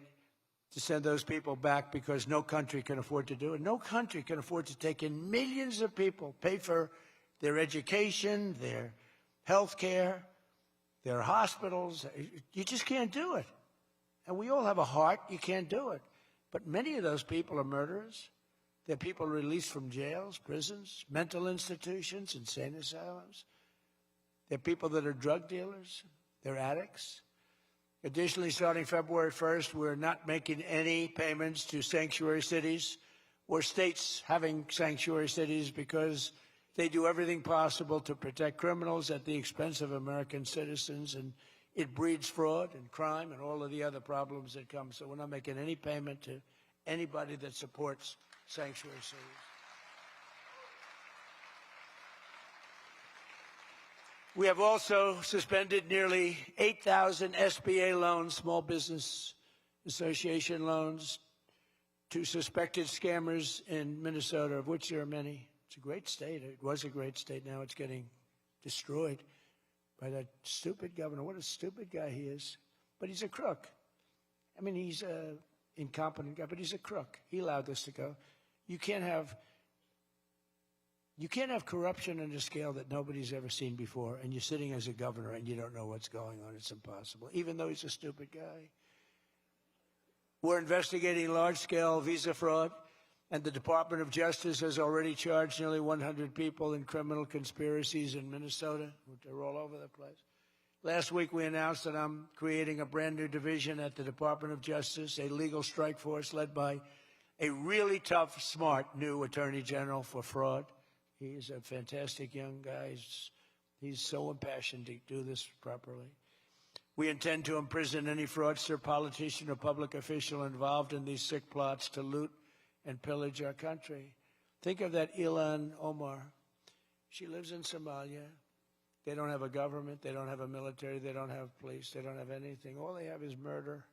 to send those people back because no country can afford to do it? No country can afford to take in millions of people, pay for their education, their health care, their hospitals. You just can't do it. And we all have a heart. You can't do it. But many of those people are murderers. They're people released from jails, prisons, mental institutions, insane asylums. They're people that are drug dealers. They're addicts. Additionally, starting February 1st, we're not making any payments to sanctuary cities or states having sanctuary cities because they do everything possible to protect criminals at the expense of American citizens, and it breeds fraud and crime and all of the other problems that come. So we're not making any payment to anybody that supports sanctuary cities. We have also suspended nearly 8,000 SBA loans, Small Business Association loans, to suspected scammers in Minnesota, of which there are many. It's a great state. It was a great state. Now it's getting destroyed by that stupid governor. What a stupid guy he is. But he's a crook. I mean, he's an incompetent guy, but he's a crook. He allowed this to go. You can't have corruption on a scale that nobody's ever seen before, and you're sitting as a governor and you don't know what's going on. It's impossible, even though he's a stupid guy. We're investigating large-scale visa fraud, and the Department of Justice has already charged nearly 100 people in criminal conspiracies in Minnesota. They're all over the place. Last week, we announced that I'm creating a brand-new division at the Department of Justice, a legal strike force led by a really tough, smart new Attorney General for fraud. He's a fantastic young guy. He's so impassioned to do this properly. We intend to imprison any fraudster, politician, or public official involved in these sick plots to loot and pillage our country. Think of that Ilan Omar. She lives in Somalia. They don't have a government. They don't have a military. They don't have police. They don't have anything. All they have is murder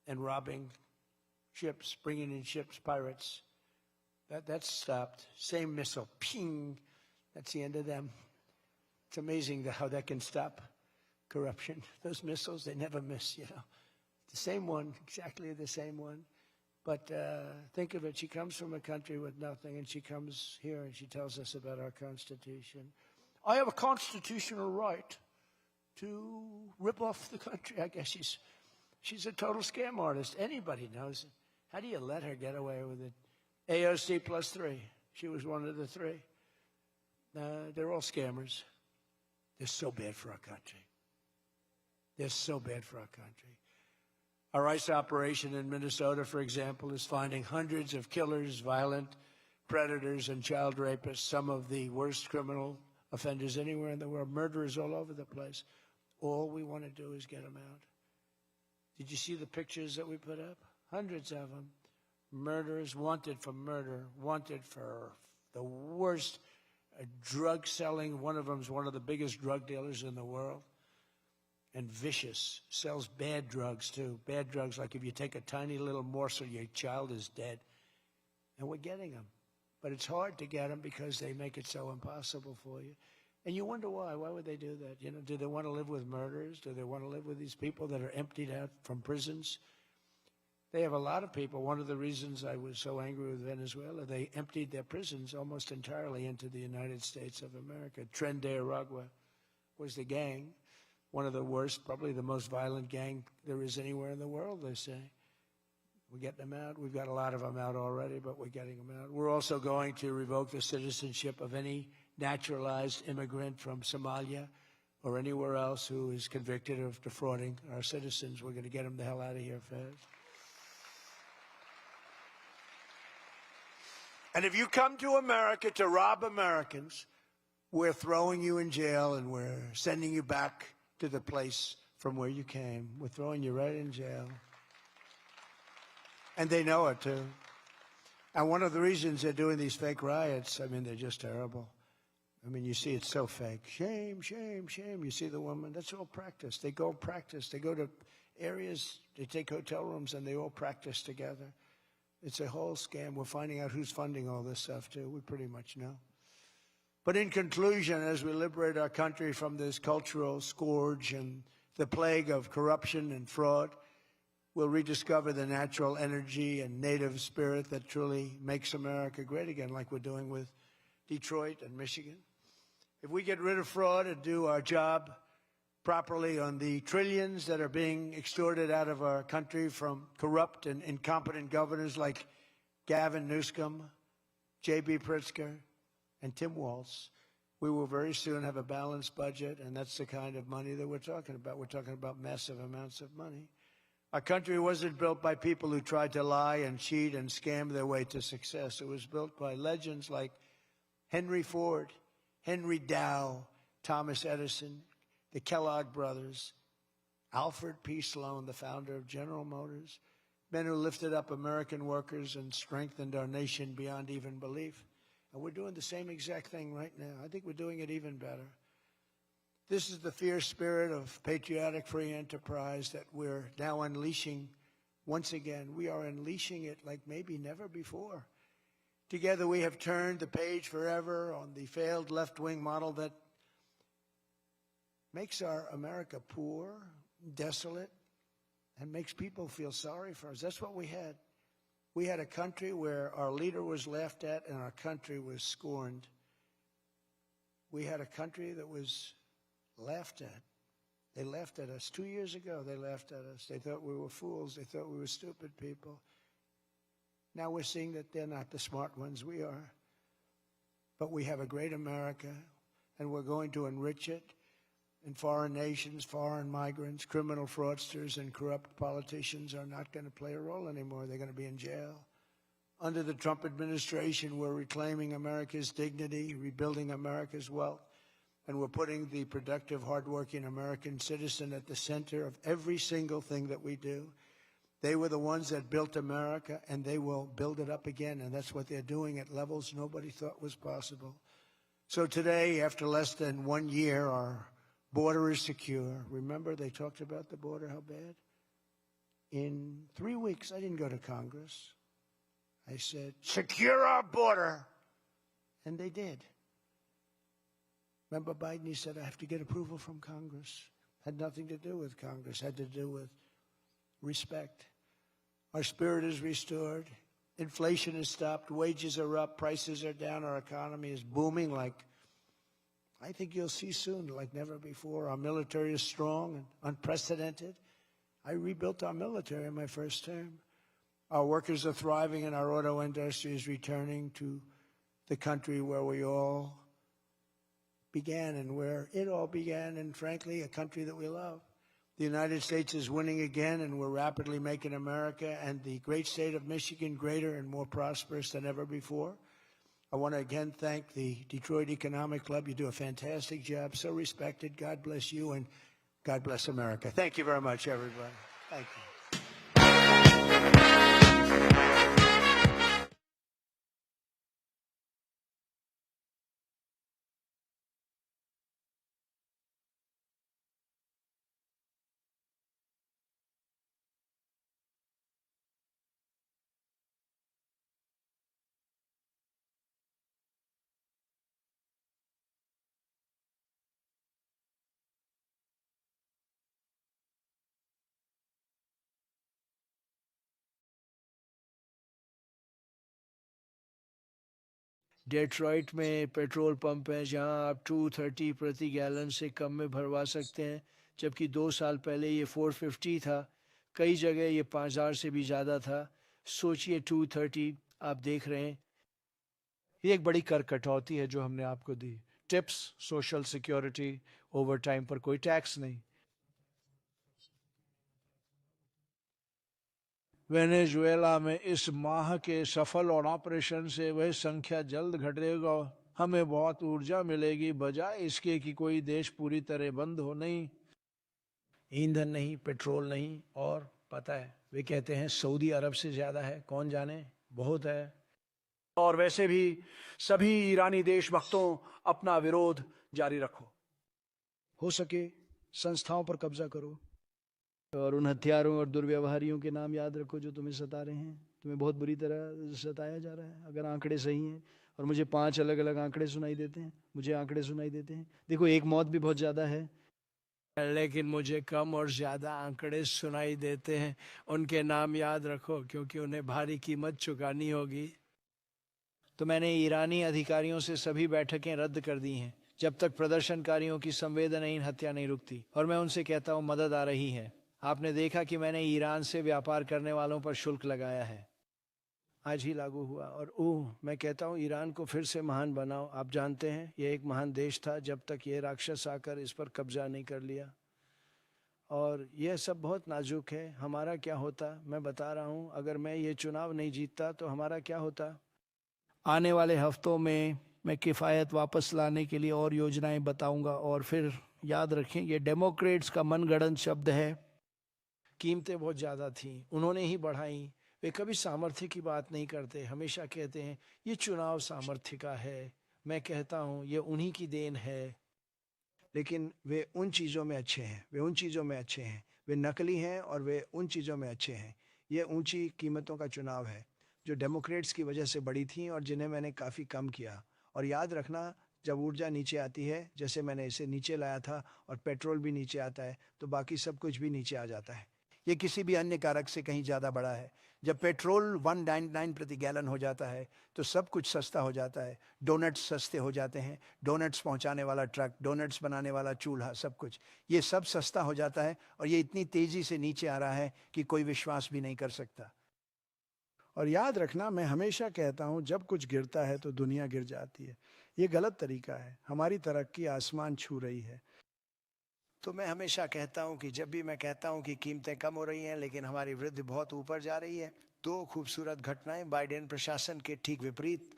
and robbing ships, bringing in ships, pirates. That's stopped. Same missile, ping. That's the end of them. It's amazing how that can stop corruption. Those missiles, they never miss, you know. The same one, exactly the same one. But think of it. She comes from a country with nothing, and she comes here and she tells us about our Constitution. I have a constitutional right to rip off the country. I guess she's a total scam artist. Anybody knows it. How do you let her get away with it? AOC +3. She was one of the three. They're all scammers. They're so bad for our country. They're so bad for our country. Our ICE operation in Minnesota, for example, is finding hundreds of killers, violent predators, and child rapists, some of the worst criminal offenders anywhere in the world, murderers all over the place. All we want to do is get them out. Did you see the pictures that we put up? Hundreds of them. Murderers wanted for murder, wanted for the worst drug selling. One of them is one of the biggest drug dealers in the world. And vicious, sells bad drugs too. Bad drugs, like if you take a tiny little morsel, your child is dead. And we're getting them. But it's hard to get them because they make it so impossible for you. And you wonder why. Why would they do that? You know, do they want to live with murderers? Do they want to live with these people that are emptied out from prisons? They have a lot of people. One of the reasons I was so angry with Venezuela, they emptied their prisons almost entirely into the United States of America. Tren de Aragua was the gang, one of the worst, probably the most violent gang there is anywhere in the world, they say. We're getting them out. We've got a lot of them out already, but we're getting them out. We're also going to revoke the citizenship of any naturalized immigrant from Somalia or anywhere else who is convicted of defrauding our citizens. We're going to get them the hell out of here fast. And if you come to America to rob Americans, we're throwing you in jail and we're sending you back to the place from where you came. We're throwing you right in jail. And they know it, too. And one of the reasons they're doing these fake riots, I mean, they're just terrible. I mean, you see it's so fake. Shame, shame, shame. You see the woman, that's all practice. They go practice. They go to areas, they take hotel rooms, and they all practice together. It's a whole scam. We're finding out who's funding all this stuff, too. We pretty much know. But in conclusion, as we liberate our country from this cultural scourge and the plague of corruption and fraud, we'll rediscover the natural energy and native spirit that truly makes America great again, like we're doing with Detroit and Michigan. If we get rid of fraud and do our job properly on the trillions that are being extorted out of our country from corrupt and incompetent governors like Gavin Newsom, J.B. Pritzker, and Tim Walz, we will very soon have a balanced budget, and that's the kind of money that we're talking about. We're talking about massive amounts of money. Our country wasn't built by people who tried to lie and cheat and scam their way to success. It was built by legends like Henry Ford, Henry Dow, Thomas Edison, the Kellogg brothers, Alfred P. Sloan, the founder of General Motors, men who lifted up American workers and strengthened our nation beyond even belief. And we're doing the same exact thing right now. I think we're doing it even better. This is the fierce spirit of patriotic free enterprise that we're now unleashing once again. We are unleashing it like maybe never before. Together we have turned the page forever on the failed left-wing model that makes our America poor, desolate, and makes people feel sorry for us. That's what we had. We had a country where our leader was laughed at and our country was scorned. We had a country that was laughed at. They laughed at us. 2 years ago, they laughed at us. They thought we were fools. They thought we were stupid people. Now we're seeing that they're not the smart ones. We are. But we have a great America, and we're going to enrich it. And foreign nations, foreign migrants, criminal fraudsters, and corrupt politicians are not going to play a role anymore. They're going to be in jail. Under the Trump administration, we're reclaiming America's dignity, rebuilding America's wealth, and we're putting the productive, hardworking American citizen at the center of every single thing that we do. They were the ones that built America, and they will build it up again, and that's what they're doing at levels nobody thought was possible. So today, after less than 1 year, our border is secure. Remember, they talked about the border, how bad? In 3 weeks, I didn't go to Congress. I said, secure our border. And they did. Remember Biden, he said, I have to get approval from Congress. Had nothing to do with Congress, had to do with respect. Our spirit is restored. Inflation is stopped. Wages are up. Prices are down. Our economy is booming like I think you'll see soon, like never before. Our military is strong and unprecedented. I rebuilt our military in my first term. Our workers are thriving, and our auto industry is returning to the country where we all began and where it all began, and frankly, a country that we love. The United States is winning again, and we're rapidly making America and the great state of Michigan greater and more prosperous than ever before. I want to again thank the Detroit Economic Club. You do a fantastic job, so respected. God bless you, and God bless America. Thank you very much, everybody. Thank you. Detroit में petrol pump है जहां आप 230 प्रति gallon से कम में भरवा सकते हैं, जबकि 2 साल पहले ये 450 था। कई जगह ये 5,000 से भी ज़्यादा था। सोचिए 230 आप देख रहे हैं। ये एक बड़ी कर कटौती है जो हमने आपको दी। Tips, social security, over time पर कोई टैक्स नहीं। वेनेजुएला में इस माह के सफल और ऑपरेशन से वह संख्या जल्द घटेगा। हमें बहुत ऊर्जा मिलेगी, बजाय इसके कि कोई देश पूरी तरह बंद हो। नहीं, ईंधन नहीं, पेट्रोल नहीं, और पता है वे कहते हैं सऊदी अरब से ज्यादा है, कौन जाने, बहुत है। और वैसे भी सभी ईरानी देशभक्तों, अपना विरोध जारी रखो, हो सके संस्थाओं पर कब्जा करो, और उन हथियारों और दुर्व्यवहारियों के नाम याद रखो जो तुम्हें सता रहे हैं। तुम्हें बहुत बुरी तरह सताया जा रहा है। अगर आंकड़े सही हैं, और मुझे 5 अलग अलग आंकड़े सुनाई देते हैं, मुझे आंकड़े सुनाई देते हैं। देखो, एक मौत भी बहुत ज़्यादा है, लेकिन मुझे कम और ज़्यादा आंकड़े सुनाई देते हैं। उनके नाम याद रखो, क्योंकि उन्हें भारी कीमत चुकानी होगी। तो मैंने ईरानी अधिकारियों से सभी बैठकें रद्द कर दी हैं जब तक प्रदर्शनकारियों की संवेदनहीन हत्या नहीं रुकती। और मैं उनसे कहता हूँ मदद आ रही है। आपने देखा कि मैंने ईरान से व्यापार करने वालों पर शुल्क लगाया है, आज ही लागू हुआ। और मैं कहता हूँ ईरान को फिर से महान बनाओ। आप जानते हैं यह एक महान देश था जब तक ये राक्षस आकर इस पर कब्जा नहीं कर लिया। और यह सब बहुत नाजुक है। हमारा क्या होता, मैं बता रहा हूँ, अगर मैं ये चुनाव नहीं जीतता तो हमारा क्या होता। आने वाले हफ्तों में मैं किफ़ायत वापस लाने के लिए और योजनाएं बताऊंगा। और फिर याद रखें, ये डेमोक्रेट्स का मनगढ़ंत शब्द है। कीमतें बहुत ज़्यादा थीं, उन्होंने ही बढ़ाई। वे कभी सामर्थ्य की बात नहीं करते, हमेशा कहते हैं ये चुनाव सामर्थ्य का है। मैं कहता हूँ ये उन्हीं की देन है। लेकिन वे उन चीज़ों में अच्छे हैं, वे उन चीज़ों में अच्छे हैं, वे नकली हैं और वे उन चीज़ों में अच्छे हैं। ये ऊंची कीमतों का चुनाव है जो डेमोक्रेट्स की वजह से बढ़ी थी और जिन्हें मैंने काफ़ी कम किया। और याद रखना, जब ऊर्जा नीचे आती है, जैसे मैंने इसे नीचे लाया था, और पेट्रोल भी नीचे आता है, तो बाकी सब कुछ भी नीचे आ जाता है। ये किसी भी अन्य कारक से कहीं ज़्यादा बड़ा है। जब पेट्रोल 199 प्रति गैलन हो जाता है तो सब कुछ सस्ता हो जाता है। डोनट्स सस्ते हो जाते हैं, डोनट्स पहुंचाने वाला ट्रक, डोनट्स बनाने वाला चूल्हा, सब कुछ, ये सब सस्ता हो जाता है। और ये इतनी तेज़ी से नीचे आ रहा है कि कोई विश्वास भी नहीं कर सकता। और याद रखना, मैं हमेशा कहता हूँ जब कुछ गिरता है तो दुनिया गिर जाती है। ये गलत तरीका है। हमारी तरक्की आसमान छू रही है। तो मैं हमेशा कहता हूं कि जब भी मैं कहता हूं कि कीमतें कम हो रही हैं लेकिन हमारी वृद्धि बहुत ऊपर जा रही है, 2 खूबसूरत घटनाएं बाइडेन प्रशासन के ठीक विपरीत।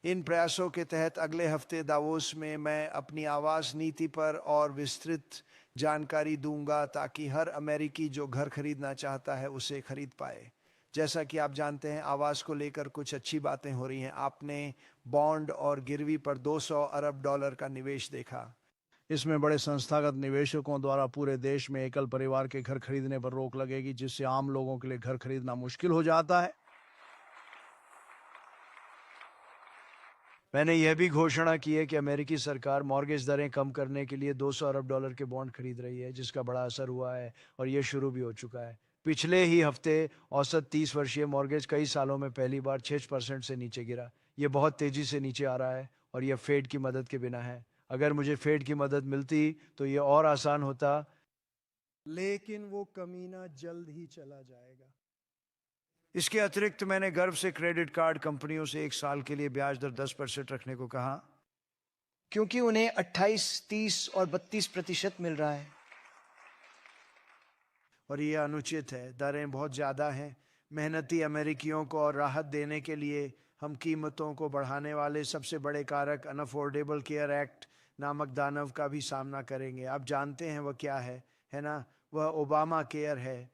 इन प्रयासों के तहत अगले हफ्ते दावोस में मैं अपनी आवास नीति पर और विस्तृत जानकारी दूंगा, ताकि हर अमेरिकी जो घर खरीदना चाहता है उसे खरीद पाए। जैसा कि आप जानते हैं, आवास को लेकर कुछ अच्छी बातें हो रही हैं। आपने बॉन्ड और गिरवी पर $200 अरब का निवेश देखा। इसमें बड़े संस्थागत निवेशकों द्वारा पूरे देश में एकल परिवार के घर खरीदने पर रोक लगेगी, जिससे आम लोगों के लिए घर खरीदना मुश्किल हो जाता है। मैंने यह भी घोषणा की है कि अमेरिकी सरकार मॉर्गेज दरें कम करने के लिए $200 अरब के बॉन्ड खरीद रही है, जिसका बड़ा असर हुआ है और यह शुरू भी हो चुका है। पिछले ही हफ्ते औसत 30 वर्षीय मॉर्गेज कई सालों में पहली बार 6% से नीचे गिरा। यह बहुत तेजी से नीचे आ रहा है और यह फेड की मदद के बिना है। अगर मुझे फेड की मदद मिलती तो यह और आसान होता, लेकिन वो कमीना जल्द ही चला जाएगा। इसके अतिरिक्त मैंने गर्व से क्रेडिट कार्ड कंपनियों से 1 साल के लिए ब्याज दर 10% रखने को कहा, क्योंकि उन्हें 28, 30 और 32% मिल रहा है और यह अनुचित है। दरें बहुत ज़्यादा हैं। मेहनती अमेरिकियों को और राहत देने के लिए हम कीमतों को बढ़ाने वाले सबसे बड़े कारक अनअफोर्डेबल केयर एक्ट नामक दानव का भी सामना करेंगे। आप जानते हैं वह क्या है ना? वह ओबामा केयर है।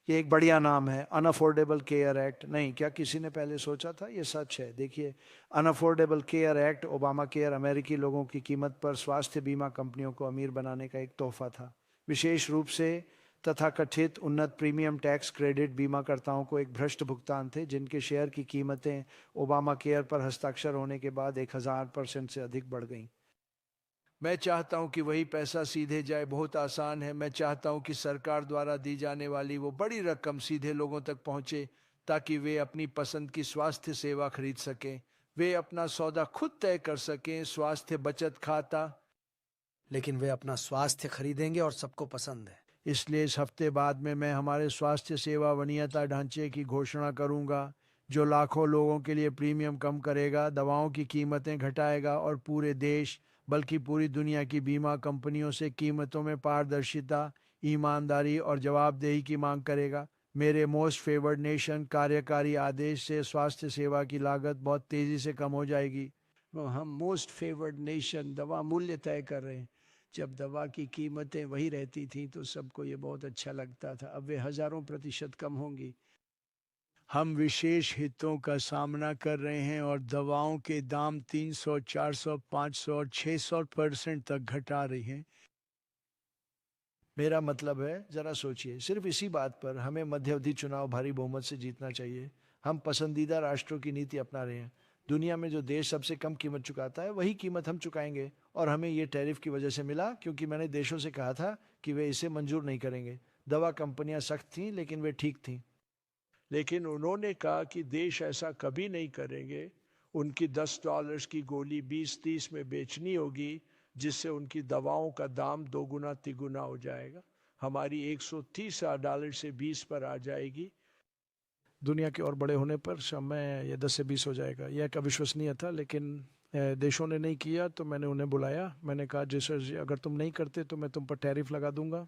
ये एक बढ़िया नाम है, अनअफोर्डेबल केयर एक्ट। नहीं, क्या किसी ने पहले सोचा था? ये सच है। देखिए, unaffordable care act, Obama care, अमेरिकी लोगों की कीमत पर स्वास्थ्य बीमा कंपनियों को अमीर बनाने का एक तोहफा था। विशेष रूप से तथाकथित उन्नत प्रीमियम टैक्स क्रेडिट बीमाकर्ताओं को एक भ्रष्ट भुगतान थे, जिनके शेयर की कीमतें ओबामा केयर पर हस्ताक्षर होने के बाद 1000% से अधिक बढ़ गईं। मैं चाहता हूं कि वही पैसा सीधे जाए। बहुत आसान है। मैं चाहता हूं कि सरकार द्वारा दी जाने वाली वो बड़ी रकम सीधे लोगों तक पहुंचे, ताकि वे अपनी पसंद की स्वास्थ्य सेवा खरीद सकें। वे अपना सौदा खुद तय कर सकें, स्वास्थ्य बचत खाता। लेकिन वे अपना स्वास्थ्य खरीदेंगे और सबको पसंद है। इसलिए इस हफ्ते बाद में मैं हमारे स्वास्थ्य सेवा वरीयता ढांचे की घोषणा करूंगा, जो लाखों लोगों के लिए प्रीमियम कम करेगा, दवाओं की कीमतें घटाएगा और पूरे देश बल्कि पूरी दुनिया की बीमा कंपनियों से कीमतों में पारदर्शिता, ईमानदारी और जवाबदेही की मांग करेगा। मेरे मोस्ट फेवर्ड नेशन कार्यकारी आदेश से स्वास्थ्य सेवा की लागत बहुत तेजी से कम हो जाएगी। हम मोस्ट फेवर्ड नेशन दवा मूल्य तय कर रहे हैं। जब दवा की कीमतें वही रहती थी तो सबको ये बहुत अच्छा लगता था, अब वे हजारों प्रतिशत कम होंगी। हम विशेष हितों का सामना कर रहे हैं और दवाओं के दाम 300, 400, 500 और 600% तक घटा रही हैं। मेरा मतलब है, जरा सोचिए, सिर्फ इसी बात पर हमें मध्यावधि चुनाव भारी बहुमत से जीतना चाहिए। हम पसंदीदा राष्ट्रों की नीति अपना रहे हैं। दुनिया में जो देश सबसे कम कीमत चुकाता है वही कीमत हम चुकाएंगे, और हमें ये टैरिफ की वजह से मिला क्योंकि मैंने देशों से कहा था कि वे इसे मंजूर नहीं करेंगे। दवा कंपनियां सख्त थीं लेकिन वे ठीक थीं। लेकिन उन्होंने कहा कि देश ऐसा कभी नहीं करेंगे। उनकी $10 की गोली 20-30 में बेचनी होगी, जिससे उनकी दवाओं का दाम 2 गुना 3 गुना हो जाएगा। हमारी $130 से 20 पर आ जाएगी। दुनिया के और बड़े होने पर समय यह 10 से 20 हो जाएगा। यह एक अविश्वसनीय था, लेकिन देशों ने नहीं किया तो मैंने उन्हें बुलाया। मैंने कहा, जैसे अगर तुम नहीं करते तो मैं तुम पर टैरिफ लगा दूंगा,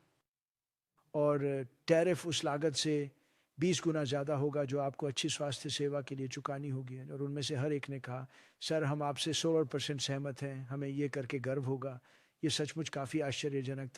और टैरिफ उस लागत से 20 गुना ज़्यादा होगा जो आपको अच्छी स्वास्थ्य सेवा के लिए चुकानी होगी। और उनमें से हर एक ने कहा, सर हम आपसे 16% सहमत हैं, हमें ये करके गर्व होगा। ये सचमुच काफ़ी आश्चर्यजनक था।